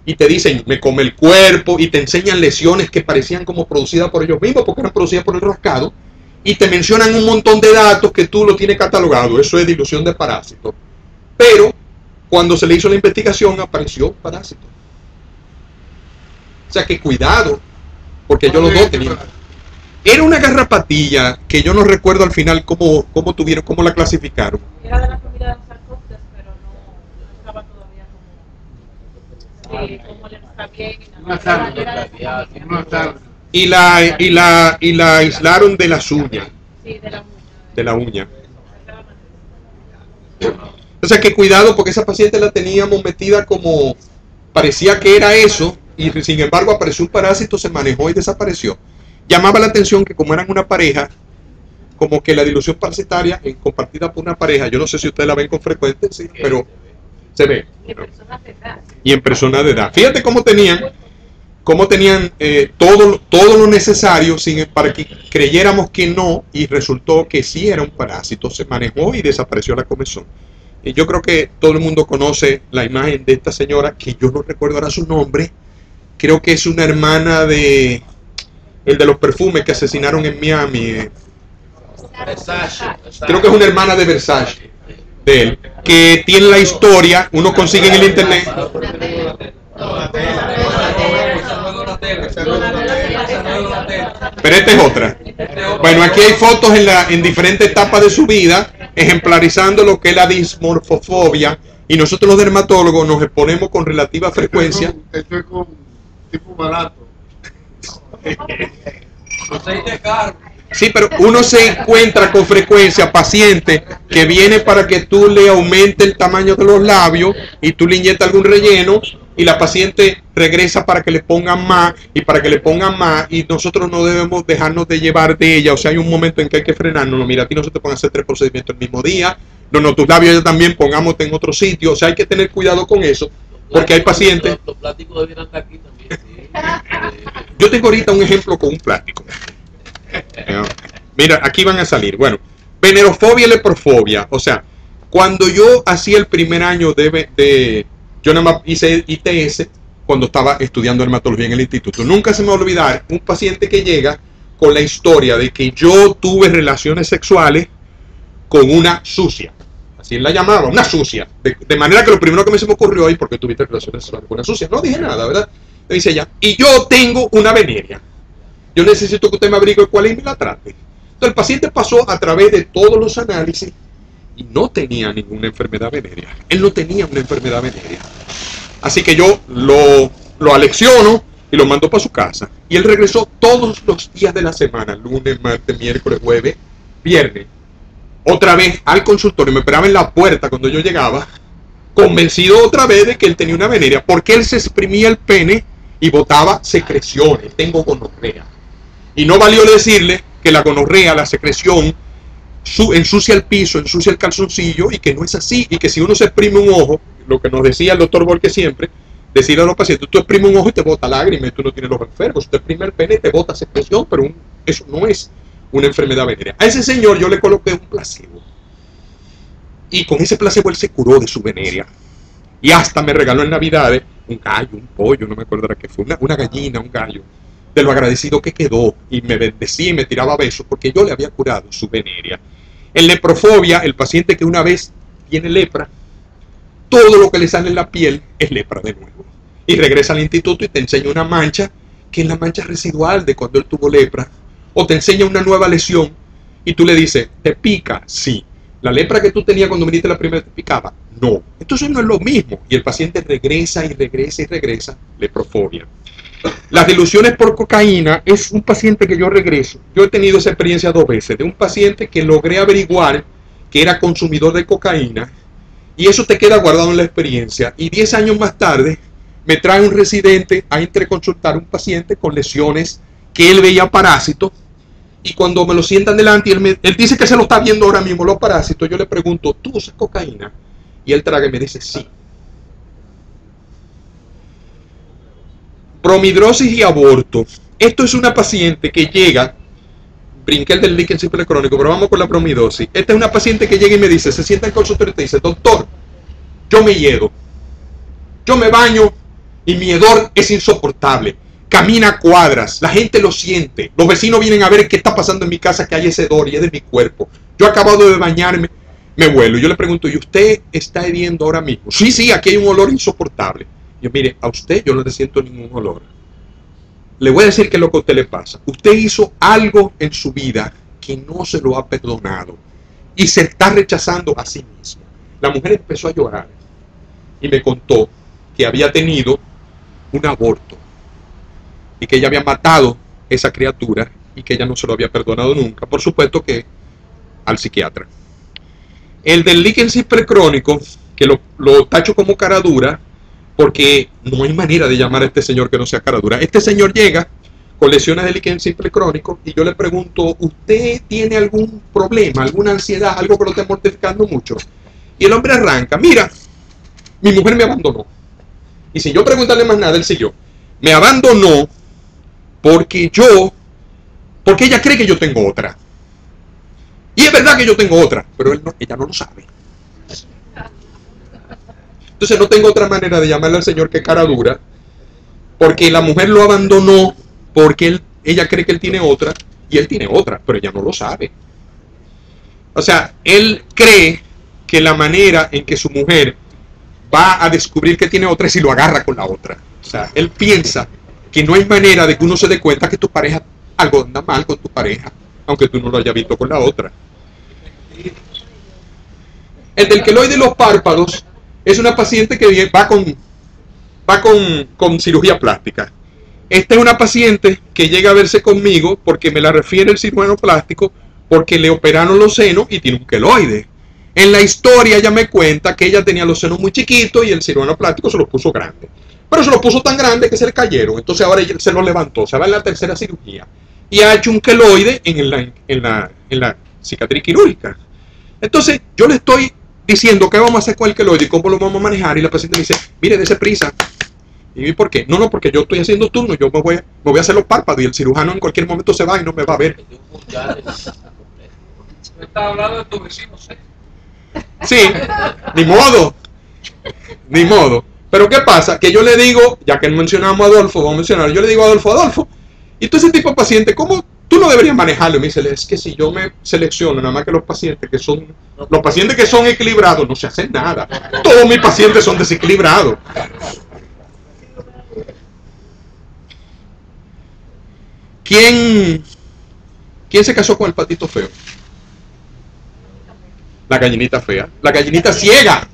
y te dicen, me come el cuerpo, y te enseñan lesiones que parecían como producidas por ellos mismos, porque eran producidas por el rascado, y te mencionan un montón de datos que tú lo tienes catalogado. Eso es dilución de parásitos. Pero cuando se le hizo la investigación apareció parásito. O sea que cuidado, porque ellos los dos tenían. Era una garrapatilla que yo no recuerdo al final cómo la clasificaron. Era de la familia de los sarcópteros, pero no estaba todavía como le está bien. Y la aislaron de las uñas. Sí, de la uña. O sea que cuidado, porque esa paciente la teníamos metida como, parecía que era eso, y sin embargo apareció un parásito, se manejó y desapareció. Llamaba la atención que como eran una pareja, como que la dilución parasitaria compartida por una pareja, yo no sé si ustedes la ven con frecuencia, sí, pero se ve. Y en personas de edad. Y en personas de edad. Fíjate cómo tenían todo lo necesario para que creyéramos que no, y resultó que sí era un parásito, se manejó y desapareció la comezón. Y yo creo que todo el mundo conoce la imagen de esta señora, que yo no recuerdo ahora su nombre. Creo que es una hermana de el de los perfumes que asesinaron en Miami. Creo que es una hermana de Versace, de él, que tiene la historia, uno consigue en el internet. Pero esta es otra. Bueno, aquí hay fotos en diferentes etapas de su vida, ejemplarizando lo que es la dismorfofobia, y nosotros los dermatólogos nos exponemos con relativa frecuencia. Esto es con tipo barato. Aceite caro. Sí, pero uno se encuentra con frecuencia pacientes que vienen para que tú le aumente el tamaño de los labios y tú le inyectas algún relleno y la paciente regresa para que le pongan más y para que le pongan más, y nosotros no debemos dejarnos de llevar de ella. O sea, hay un momento en que hay que frenarnos. No, mira, a ti no se te pueden hacer 3 procedimientos el mismo día. No, tus labios ya también pongámote en otro sitio. O sea, hay que tener cuidado con eso, porque hay pacientes... Los plásticos debieran estar aquí también. Sí. Yo tengo ahorita un ejemplo con un plástico. Mira, aquí van a salir. Bueno, venerofobia y leprofobia. O sea, cuando yo hacía el primer año yo nada más hice ITS cuando estaba estudiando dermatología en el instituto. Nunca se me va a olvidar un paciente que llega con la historia de que yo tuve relaciones sexuales con una sucia. Así él la llamaba, una sucia. De manera que lo primero que se me ocurrió, ¿y por qué tuviste relaciones sexuales con una sucia? No dije nada, ¿verdad? Me dice ella, y yo tengo una venerea. Yo necesito que usted me averigüe cuál es y me la trate. Entonces el paciente pasó a través de todos los análisis y no tenía ninguna enfermedad venérea. Él no tenía una enfermedad venérea. Así que yo lo alecciono y lo mando para su casa. Y él regresó todos los días de la semana, lunes, martes, miércoles, jueves, viernes. Otra vez al consultorio, me esperaba en la puerta cuando yo llegaba, convencido otra vez de que él tenía una venérea, porque él se exprimía el pene y botaba secreciones. Tengo gonorrea. Y no valió decirle que la gonorrea, la secreción, ensucia el piso, ensucia el calzoncillo, y que no es así, y que si uno se exprime un ojo, lo que nos decía el doctor Borges siempre, decirle a los pacientes, tú exprimes un ojo y te bota lágrimas, tú no tienes los enfermos, tú exprimes el pene y te bota secreción, pero eso no es una enfermedad venérea. A ese señor yo le coloqué un placebo, y con ese placebo él se curó de su venérea, y hasta me regaló en Navidades un gallo, un pollo, no me acuerdo qué fue, una gallina, un gallo, de lo agradecido que quedó, y me bendecía y me tiraba besos porque yo le había curado su venérea. En leprofobia, el paciente que una vez tiene lepra, todo lo que le sale en la piel es lepra de nuevo. Y regresa al instituto y te enseña una mancha, que es la mancha residual de cuando él tuvo lepra. O te enseña una nueva lesión y tú le dices, ¿te pica? Sí. ¿La lepra que tú tenías cuando viniste la primera te picaba? No. Entonces no es lo mismo. Y el paciente regresa y regresa y regresa. Leprofobia. Las diluciones por cocaína es un paciente que yo regreso. Yo he tenido esa experiencia 2 veces, de un paciente que logré averiguar que era consumidor de cocaína, y eso te queda guardado en la experiencia. Y 10 años más tarde me trae un residente a interconsultar un paciente con lesiones que él veía parásitos, y cuando me lo sientan delante, él dice que se lo está viendo ahora mismo los parásitos. Yo le pregunto, ¿tú usas cocaína? Y él traga y me dice, sí. Bromidrosis y aborto. Esto es una paciente que llega, brinqué el del líquen simple crónico, pero vamos con la bromidosis. Esta es una paciente que llega y me dice, se sienta en el consultorio y te dice, doctor, yo me hiedo, yo me baño y mi hedor es insoportable, camina a cuadras, la gente lo siente, los vecinos vienen a ver qué está pasando en mi casa, que hay ese hedor y es de mi cuerpo, yo he acabado de bañarme, me huelo. Yo le pregunto, ¿y usted está hediendo ahora mismo? Sí, aquí hay un olor insoportable. Yo, mire, a usted yo no le siento ningún olor. Le voy a decir qué es lo que a usted le pasa. Usted hizo algo en su vida que no se lo ha perdonado y se está rechazando a sí mismo. La mujer empezó a llorar y me contó que había tenido un aborto y que ella había matado esa criatura y que ella no se lo había perdonado nunca. Por supuesto que al psiquiatra. El del líquen simple crónico, que lo tacho como cara dura, porque no hay manera de llamar a este señor que no sea cara dura. Este señor llega con lesiones de líquen simple crónico y yo le pregunto, ¿usted tiene algún problema, alguna ansiedad, algo que lo esté mortificando mucho? Y el hombre arranca, mira, mi mujer me abandonó. Y sin yo preguntarle más nada, él siguió. Me abandonó porque ella cree que yo tengo otra. Y es verdad que yo tengo otra, pero ella no lo sabe. Entonces no tengo otra manera de llamarle al señor que cara dura, porque la mujer lo abandonó porque ella cree que él tiene otra, y él tiene otra, pero ella no lo sabe. O sea, él cree que la manera en que su mujer va a descubrir que tiene otra es si lo agarra con la otra. O sea, él piensa que no hay manera de que uno se dé cuenta que tu pareja, algo anda mal con tu pareja, aunque tú no lo hayas visto con la otra. El del queloide de los párpados es una paciente que va con cirugía plástica. Esta es una paciente que llega a verse conmigo porque me la refiere el cirujano plástico porque le operaron los senos y tiene un queloide. En la historia ella me cuenta que ella tenía los senos muy chiquitos y el cirujano plástico se los puso grandes. Pero se los puso tan grandes que se le cayeron. Entonces ahora ella se los levantó. Se va en la tercera cirugía. Y ha hecho un queloide en la cicatriz quirúrgica. Entonces yo le estoy diciendo qué vamos a hacer con el queloide y cómo lo vamos a manejar. Y la paciente me dice, mire, dése prisa. ¿Y por qué? No, porque yo estoy haciendo turno. Yo me voy a hacer los párpados. Y el cirujano en cualquier momento se va y no me va a ver. ¿Me estás hablando de tu vecino? Sí, ni modo. Ni modo. Pero ¿qué pasa? Que yo le digo, ya que mencionamos a Adolfo, vamos a mencionar, yo le digo a Adolfo, y tú ese tipo de paciente, ¿cómo tú no deberías manejarlo? Y me dice, es que si yo me selecciono, nada más que los pacientes que son equilibrados, no se hacen nada. Todos mis pacientes son desequilibrados. ¿Quién se casó con el patito feo? La gallinita fea. La gallinita ciega.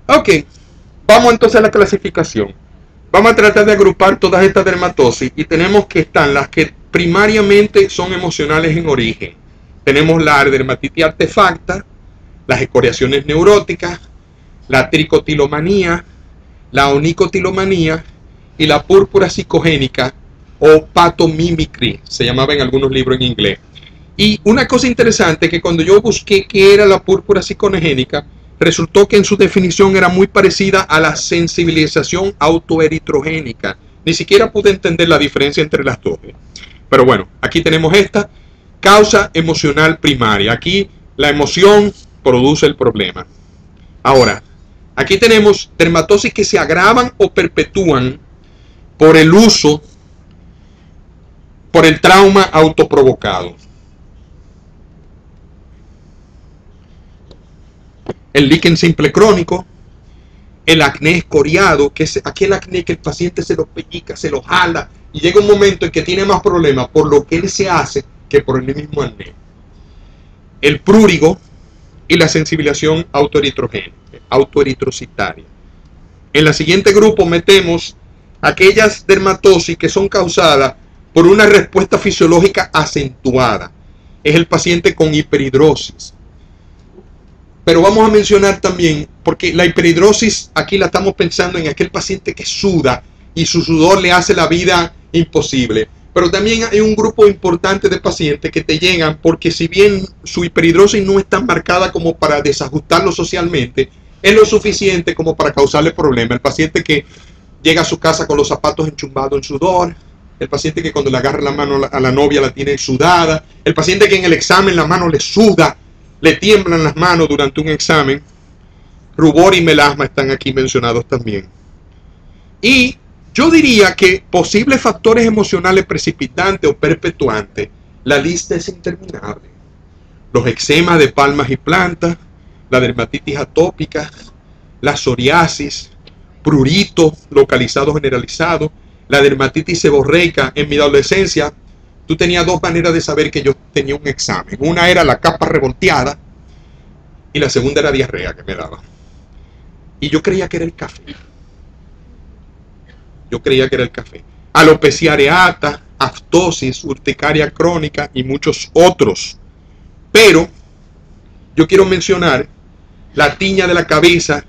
Ok, vamos entonces a la clasificación. Vamos a tratar de agrupar todas estas dermatosis y tenemos que están las que primariamente son emocionales en origen. Tenemos la dermatitis artefacta, las escoriaciones neuróticas, la tricotilomanía, la onicotilomanía y la púrpura psicogénica o patomimicry, se llamaba en algunos libros en inglés. Y una cosa interesante que cuando yo busqué qué era la púrpura psicogénica, resultó que en su definición era muy parecida a la sensibilización autoeritrogénica. Ni siquiera pude entender la diferencia entre las dos. Pero bueno, aquí tenemos esta causa emocional primaria. Aquí la emoción produce el problema. Ahora, aquí tenemos dermatosis que se agravan o perpetúan por el uso, por el trauma autoprovocado. El líquen simple crónico, el acné escoriado, que es aquel acné que el paciente se lo pellizca, se lo jala, y llega un momento en que tiene más problemas por lo que él se hace que por el mismo acné. El prurigo y la sensibilización autoeritrocitaria. En el siguiente grupo metemos aquellas dermatosis que son causadas por una respuesta fisiológica acentuada. Es el paciente con hiperhidrosis. Pero vamos a mencionar también, porque la hiperhidrosis aquí la estamos pensando en aquel paciente que suda y su sudor le hace la vida imposible. Pero también hay un grupo importante de pacientes que te llegan porque si bien su hiperhidrosis no es tan marcada como para desajustarlo socialmente, es lo suficiente como para causarle problemas. El paciente que llega a su casa con los zapatos enchumbados en sudor, el paciente que cuando le agarra la mano a la novia la tiene sudada, el paciente que en el examen la mano le suda, le tiemblan las manos durante un examen. Rubor y melasma están aquí mencionados también. Y yo diría que posibles factores emocionales precipitantes o perpetuantes, la lista es interminable. Los eczemas de palmas y plantas, la dermatitis atópica, la psoriasis, prurito localizado generalizado, la dermatitis seborreica. En mi adolescencia, tú tenías dos maneras de saber que yo tenía un examen. Una era la capa revolteada y la segunda era diarrea que me daba. Y yo creía que era el café. Alopecia areata, aftosis, urticaria crónica y muchos otros. Pero yo quiero mencionar la tiña de la cabeza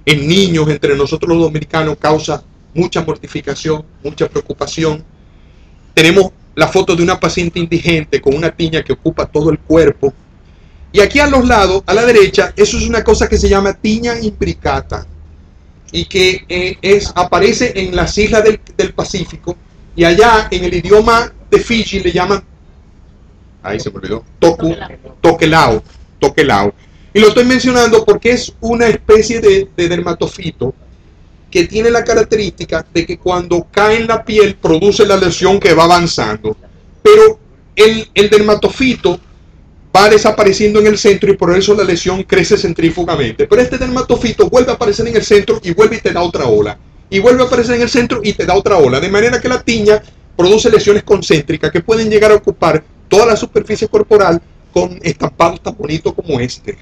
en niños entre nosotros los dominicanos causa mucha mortificación, mucha preocupación. Tenemos la foto de una paciente indigente con una tiña que ocupa todo el cuerpo. Y aquí a los lados, a la derecha, eso es una cosa que se llama tiña imbricata y que aparece en las islas del Pacífico, y allá en el idioma de Fiji le llaman, ahí se me olvidó, toquelao. Y lo estoy mencionando porque es una especie de dermatofito que tiene la característica de que cuando cae en la piel produce la lesión que va avanzando, pero el dermatofito va desapareciendo en el centro y por eso la lesión crece centrífugamente. Pero este dermatofito vuelve a aparecer en el centro y vuelve y te da otra ola. Y vuelve a aparecer en el centro y te da otra ola. De manera que la tiña produce lesiones concéntricas que pueden llegar a ocupar toda la superficie corporal con estampados tan bonitos como este.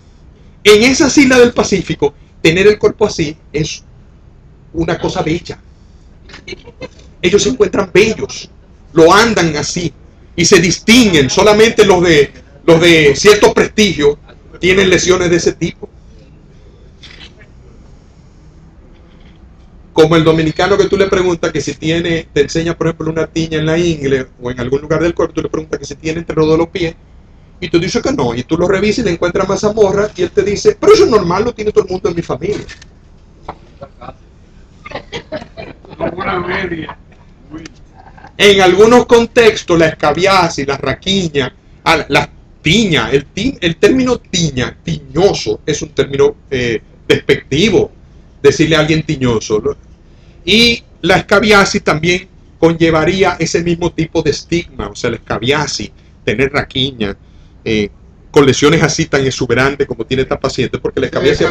En esa isla del Pacífico, tener el cuerpo así es una cosa bella. Ellos se encuentran bellos, lo andan así y se distinguen. Solamente los de cierto prestigio tienen lesiones de ese tipo. Como el dominicano que tú le preguntas que si tiene, te enseña por ejemplo una tiña en la ingle o en algún lugar del cuerpo, tú le preguntas que si tiene entre los dos los pies y tú dices que no, y tú lo revisas y le encuentras mazamorra y él te dice, pero eso es normal, lo tiene todo el mundo en mi familia. En algunos contextos la escabiasis, la raquiña, la tiña, el término tiña, tiñoso, es un término despectivo, decirle a alguien tiñoso. Y la escabiasis también conllevaría ese mismo tipo de estigma, o sea, la escabiasis, tener raquiña, con lesiones así tan exuberantes como tiene esta paciente, porque la escabiasis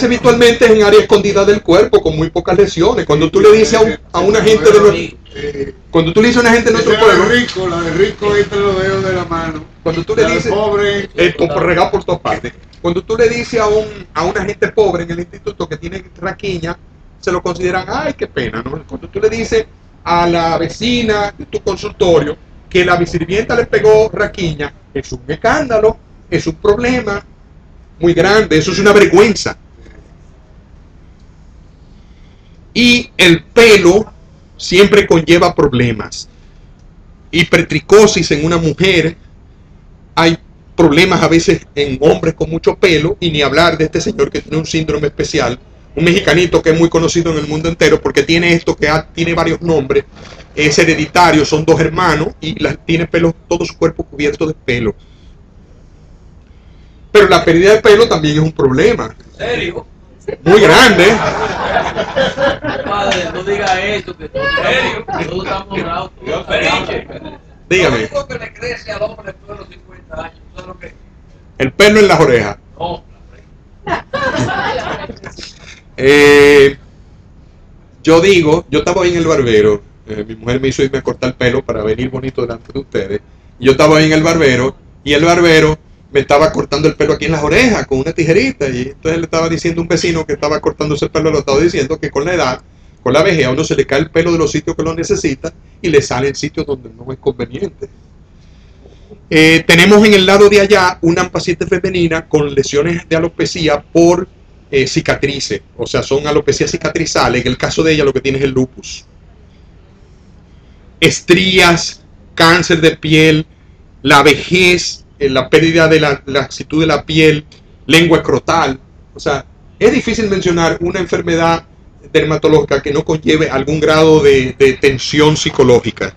habitualmente es en área escondida del cuerpo, con muy pocas lesiones. Cuando tú le dices a una gente de nuestro pueblo, la de rico entre los dedos de la mano, cuando tú le dices, pobre, regado por todas partes. Cuando tú le dices a una gente pobre en el instituto que tiene raquiña, se lo consideran, ay, qué pena, ¿no? Cuando tú le dices a la vecina de tu consultorio que la sirvienta le pegó raquiña, es un escándalo, es un problema muy grande, eso es una vergüenza. Y el pelo siempre conlleva problemas. Hipertricosis en una mujer, hay problemas a veces en hombres con mucho pelo, y ni hablar de este señor que tiene un síndrome especial, un mexicanito que es muy conocido en el mundo entero porque tiene esto que tiene varios nombres, es hereditario, son dos hermanos y tiene pelo, todo su cuerpo cubierto de pelo. Pero la pérdida de pelo también es un problema. ¿En serio? Muy grande. Padre, no diga eso, que en serio, todos estamos bravos. Dígame. Lo único que le crece al hombre después de los 50 años, ¿sabes lo que es? El pelo en las orejas. No. Yo estaba ahí en el barbero, mi mujer me hizo irme a cortar el pelo para venir bonito delante de ustedes. Yo estaba ahí en el barbero y el barbero me estaba cortando el pelo aquí en las orejas con una tijerita, y entonces le estaba diciendo a un vecino que estaba cortándose el pelo, lo estaba diciendo que con la edad, con la vejez, a uno se le cae el pelo de los sitios que lo necesita y le sale en sitios donde no es conveniente. Tenemos en el lado de allá una paciente femenina con lesiones de alopecia por cicatrices, o sea, son alopecias cicatrizales. En el caso de ella lo que tiene es el lupus. Estrías, cáncer de piel, la vejez, la pérdida de la laxitud de la piel, lengua escrotal. O sea, es difícil mencionar una enfermedad dermatológica que no conlleve algún grado de tensión psicológica.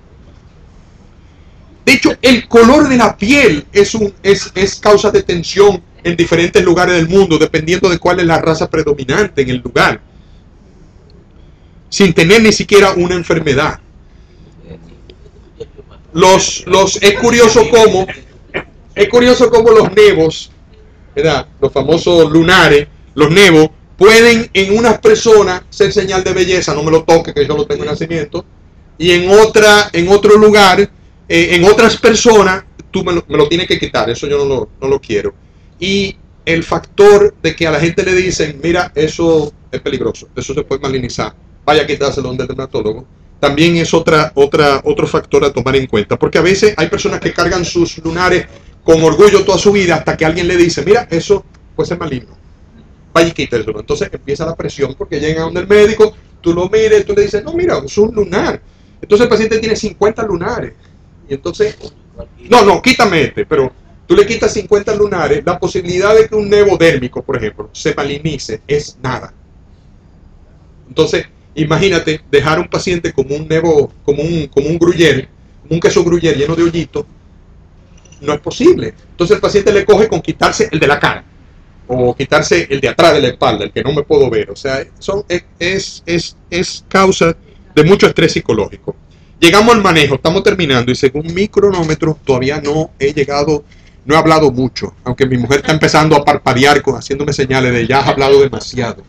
De hecho, el color de la piel es causa de tensión en diferentes lugares del mundo, dependiendo de cuál es la raza predominante en el lugar, sin tener ni siquiera una enfermedad. Es curioso cómo los nevos, ¿verdad? Los famosos lunares, los nevos, pueden en unas personas ser señal de belleza, no me lo toque que yo lo tengo en nacimiento, y en otro lugar, en otras personas, tú me lo tienes que quitar, eso yo no lo quiero. Y el factor de que a la gente le dicen, mira, eso es peligroso, eso se puede malinizar, vaya a quitárselo donde el dermatólogo, también es otro factor a tomar en cuenta, porque a veces hay personas que cargan sus lunares con orgullo toda su vida hasta que alguien le dice, mira, eso puede ser maligno, vaya y quítaselo. Entonces empieza la presión porque llega donde el médico, tú lo mires, tú le dices, no, mira, eso es un lunar. Entonces el paciente tiene 50 lunares. Y entonces, no, quítame este, pero tú le quitas 50 lunares, la posibilidad de que un nevo dérmico, por ejemplo, se malinice es nada. Entonces, imagínate dejar a un paciente como un nevo, como un gruyere, como un queso gruyere lleno de hoyitos, no es posible. Entonces el paciente le coge con quitarse el de la cara, o quitarse el de atrás de la espalda, el que no me puedo ver. O sea, es causa de mucho estrés psicológico. Llegamos al manejo, estamos terminando, y según mi cronómetro todavía no he hablado mucho, aunque mi mujer está empezando a parpadear haciéndome señales de ya has hablado demasiado.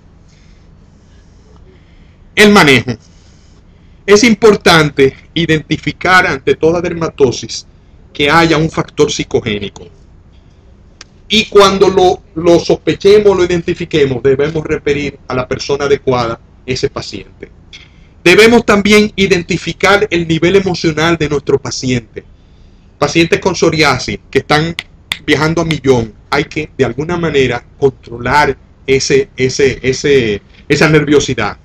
El manejo. Es importante identificar ante toda dermatosis que haya un factor psicogénico. Y cuando lo sospechemos, lo identifiquemos, debemos referir a la persona adecuada, ese paciente. Debemos también identificar el nivel emocional de nuestro paciente. Pacientes con psoriasis que están viajando a millón, hay que de alguna manera controlar esa nerviosidad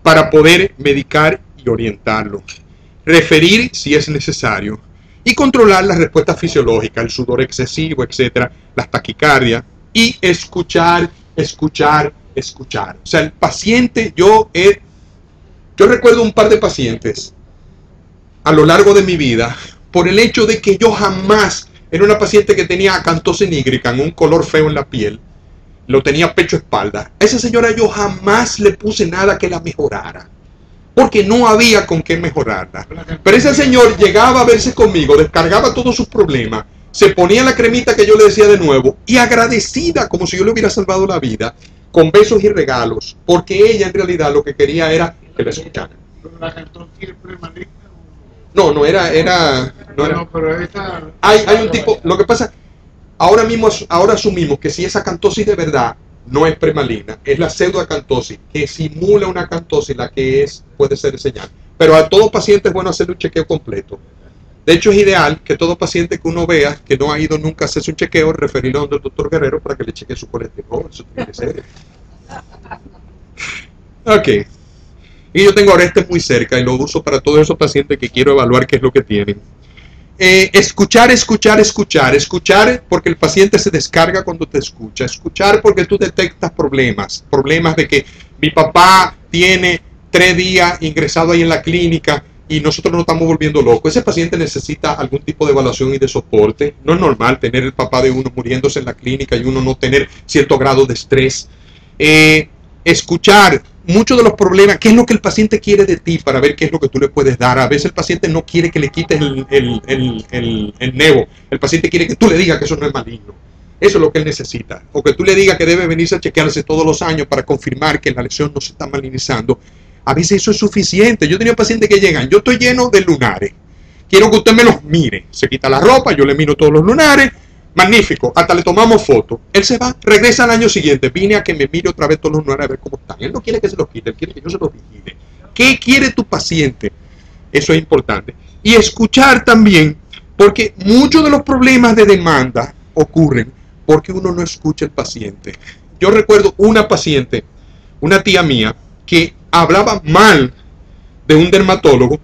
para poder medicar y orientarlo. Referir si es necesario y controlar las respuestas fisiológicas, el sudor excesivo, etcétera, las taquicardias, y escuchar. O sea, el paciente, yo recuerdo un par de pacientes a lo largo de mi vida, por el hecho de que yo jamás, era una paciente que tenía acantosis nigricans, un color feo en la piel, lo tenía pecho-espalda. A esa señora yo jamás le puse nada que la mejorara, porque no había con qué mejorarla. Pero ese señor llegaba a verse conmigo, descargaba todos sus problemas, se ponía la cremita que yo le decía de nuevo, y agradecida, como si yo le hubiera salvado la vida, con besos y regalos, porque ella en realidad lo que quería era que la escucharan. No era. Hay un tipo, lo que pasa, ahora asumimos que si es acantosis de verdad, no es premaligna, es la pseudoacantosis, que simula una acantosis, la que puede ser señal. Pero a todo paciente es bueno hacerle un chequeo completo. De hecho, es ideal que todo paciente que uno vea que no ha ido nunca a hacerse un chequeo, referirlo a donde el doctor Guerrero para que le chequee su colesterol. Eso tiene que ser. Ok. Y yo tengo ahora muy cerca y lo uso para todos esos pacientes que quiero evaluar qué es lo que tienen. Escuchar porque el paciente se descarga cuando te escucha. Escuchar porque tú detectas problemas de que mi papá tiene 3 días ingresado ahí en la clínica y nosotros nos estamos volviendo locos. Ese paciente necesita algún tipo de evaluación y de soporte. No es normal tener el papá de uno muriéndose en la clínica y uno no tener cierto grado de estrés. Escuchar muchos de los problemas, qué es lo que el paciente quiere de ti para ver qué es lo que tú le puedes dar. A veces el paciente no quiere que le quites el nevo. El paciente quiere que tú le digas que eso no es maligno. Eso es lo que él necesita. O que tú le digas que debe venirse a chequearse todos los años para confirmar que la lesión no se está malignizando. A veces eso es suficiente. Yo tenía pacientes que llegan, yo estoy lleno de lunares, quiero que usted me los mire. Se quita la ropa, yo le miro todos los lunares. Magnífico, hasta le tomamos fotos. Él se va, regresa al año siguiente. Vine a que me mire otra vez todos los lunares a ver cómo están. Él no quiere que se los quite, él quiere que yo se los vigile. ¿Qué quiere tu paciente? Eso es importante. Y escuchar también, porque muchos de los problemas de demanda ocurren porque uno no escucha al paciente. Yo recuerdo una paciente, una tía mía, que hablaba mal de un dermatólogo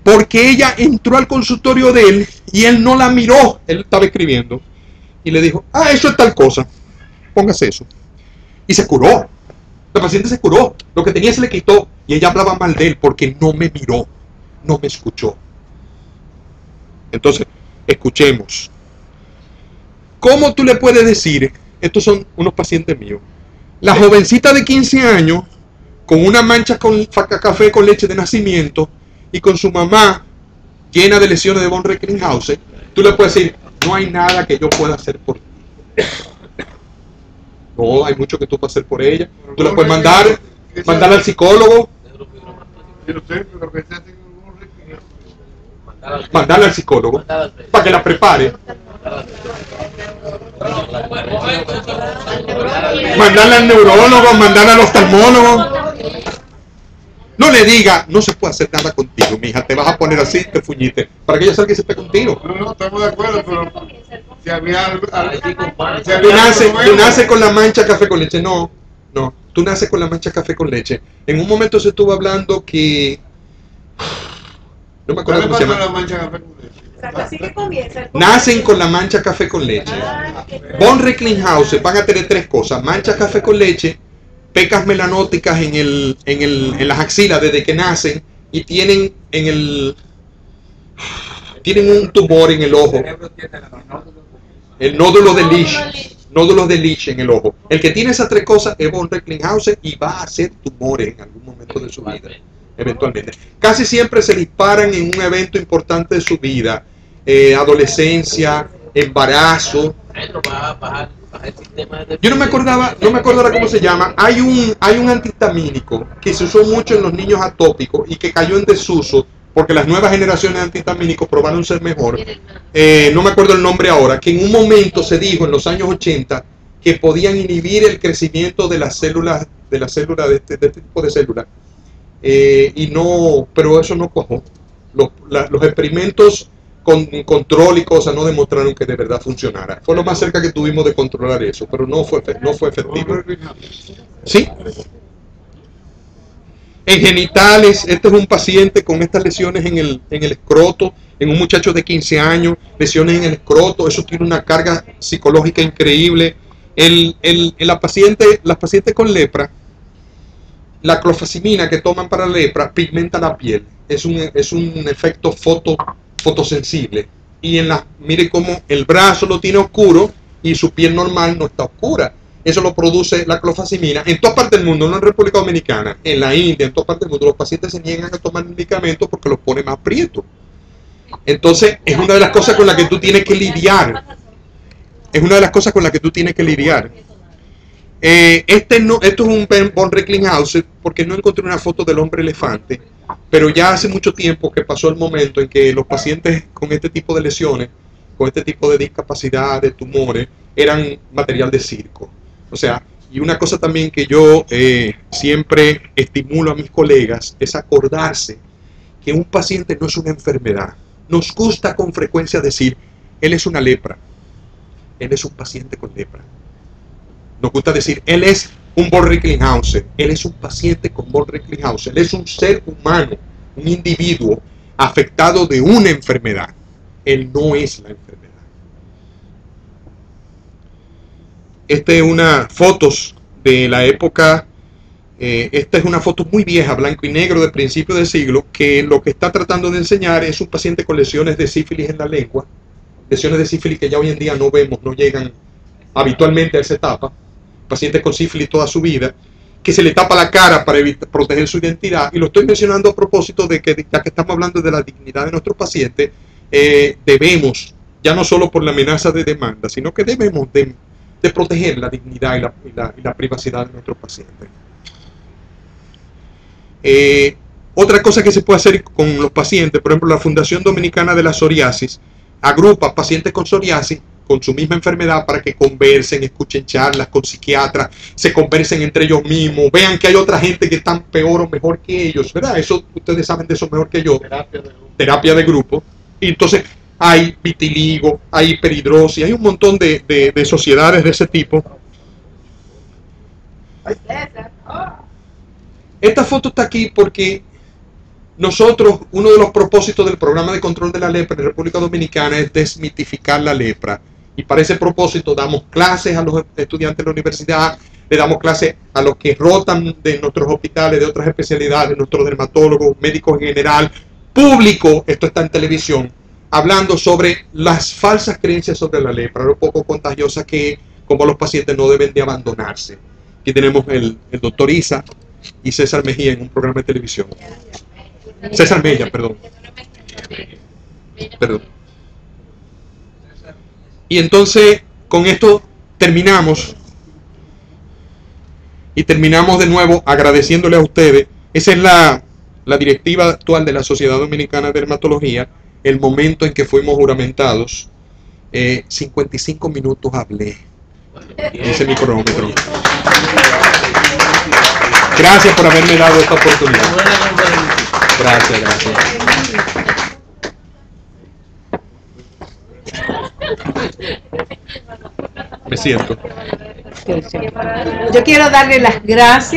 porque ella entró al consultorio de él y él no la miró. Él estaba escribiendo y le dijo, eso es tal cosa, póngase eso. Y se curó. La paciente se curó. Lo que tenía se le quitó y ella hablaba mal de él porque no me miró, no me escuchó. Entonces, escuchemos. ¿Cómo tú le puedes decir? Estos son unos pacientes míos. La jovencita de 15 años con una mancha con café con leche de nacimiento y con su mamá llena de lesiones de von Recklinghausen, tú le puedes decir, no hay nada que yo pueda hacer por ti. No, hay mucho que tú puedes hacer por ella. Tú le puedes mandar al psicólogo. Mandarla al psicólogo para que la prepare. Mandarla al neurólogo, mandarla al oftalmólogo. No le diga, no se puede hacer nada contigo, mija, te vas a poner así, te fuñiste, para que ella salga y se esté contigo. No, estamos de acuerdo, pero si había algo, tú naces con la mancha café con leche, no, tú naces con la mancha café con leche. En un momento se estuvo hablando que, no me acuerdo cómo se llama. La mancha café con leche? Así que comienza. Nacen con la mancha café con leche. Von Recklinghausen van a tener 3 cosas: mancha café con leche, pecas melanóticas en las axilas desde que nacen y tienen un tumor en el ojo, el nódulo de Leach, nódulos de Leach en el ojo. El que tiene esas 3 cosas es von Recklinghausen y va a hacer tumores en algún momento de su vida, eventualmente. Casi siempre se disparan en un evento importante de su vida, adolescencia, embarazo. Yo no me acordaba cómo se llama. Hay un antihistamínico que se usó mucho en los niños atópicos y que cayó en desuso porque las nuevas generaciones de antihistamínicos probaron ser mejor. No me acuerdo el nombre ahora, que en un momento se dijo en los años 80 que podían inhibir el crecimiento de las células, de este tipo de células, pero eso no cuajó. Los experimentos con control y cosas no demostraron que de verdad funcionara. Fue lo más cerca que tuvimos de controlar eso, pero no fue efectivo. ¿Sí? En genitales, este es un paciente con estas lesiones en el escroto, en un muchacho de 15 años, lesiones en el escroto, eso tiene una carga psicológica increíble. Las pacientes con lepra, la clofazimina que toman para lepra pigmenta la piel, es un efecto fotosensible. Y mire cómo el brazo lo tiene oscuro y su piel normal no está oscura. Eso lo produce la clofazimina. En toda parte del mundo, no en República Dominicana, en la India, en toda parte del mundo, los pacientes se niegan a tomar medicamentos porque los pone más prietos. Entonces, es una de las cosas con las que tú tienes que lidiar. Esto es un von Recklinghausen, porque no encontré una foto del hombre elefante, pero ya hace mucho tiempo que pasó el momento en que los pacientes con este tipo de lesiones, con este tipo de discapacidad, de tumores, eran material de circo. O sea, y una cosa también que yo siempre estimulo a mis colegas es acordarse que un paciente no es una enfermedad. Nos gusta con frecuencia decir, él es una lepra, él es un paciente con lepra. Nos gusta decir, él es un von Recklinghausen, él es un paciente con von Recklinghausen, él es un ser humano, un individuo afectado de una enfermedad. Él no es la enfermedad. Esta es una fotos de la época, esta es una foto muy vieja, blanco y negro, de principio del siglo, que lo que está tratando de enseñar es un paciente con lesiones de sífilis en la lengua, lesiones de sífilis que ya hoy en día no vemos, no llegan habitualmente a esa etapa, pacientes con sífilis toda su vida, que se le tapa la cara para proteger su identidad, y lo estoy mencionando a propósito de que, ya que estamos hablando de la dignidad de nuestros pacientes, debemos, ya no solo por la amenaza de demanda, sino que debemos de proteger la dignidad y la privacidad de nuestros pacientes. Otra cosa que se puede hacer con los pacientes, por ejemplo, la Fundación Dominicana de la Psoriasis agrupa pacientes con psoriasis con su misma enfermedad para que conversen, escuchen charlas con psiquiatras, se conversen entre ellos mismos, vean que hay otra gente que están peor o mejor que ellos, ¿verdad? Eso ustedes saben de eso mejor que yo. Terapia de grupo. Y entonces hay vitiligo, hay hiperhidrosis, hay un montón de sociedades de ese tipo. Esta foto está aquí porque nosotros, uno de los propósitos del programa de control de la lepra en República Dominicana es desmitificar la lepra. Y para ese propósito damos clases a los estudiantes de la universidad, le damos clases a los que rotan de nuestros hospitales, de otras especialidades, nuestros dermatólogos, médicos en general, público, esto está en televisión, hablando sobre las falsas creencias sobre la lepra, lo poco contagiosa que es, como los pacientes no deben de abandonarse. Aquí tenemos el doctor Isa y César Mejía en un programa de televisión. César Mella, perdón. Y entonces, con esto terminamos. Y terminamos de nuevo agradeciéndole a ustedes. Esa es la directiva actual de la Sociedad Dominicana de Dermatología. El momento en que fuimos juramentados. 55 minutos hablé. Ese mi cronómetro. Gracias por haberme dado esta oportunidad. Gracias, gracias. Me siento. Yo quiero darle las gracias.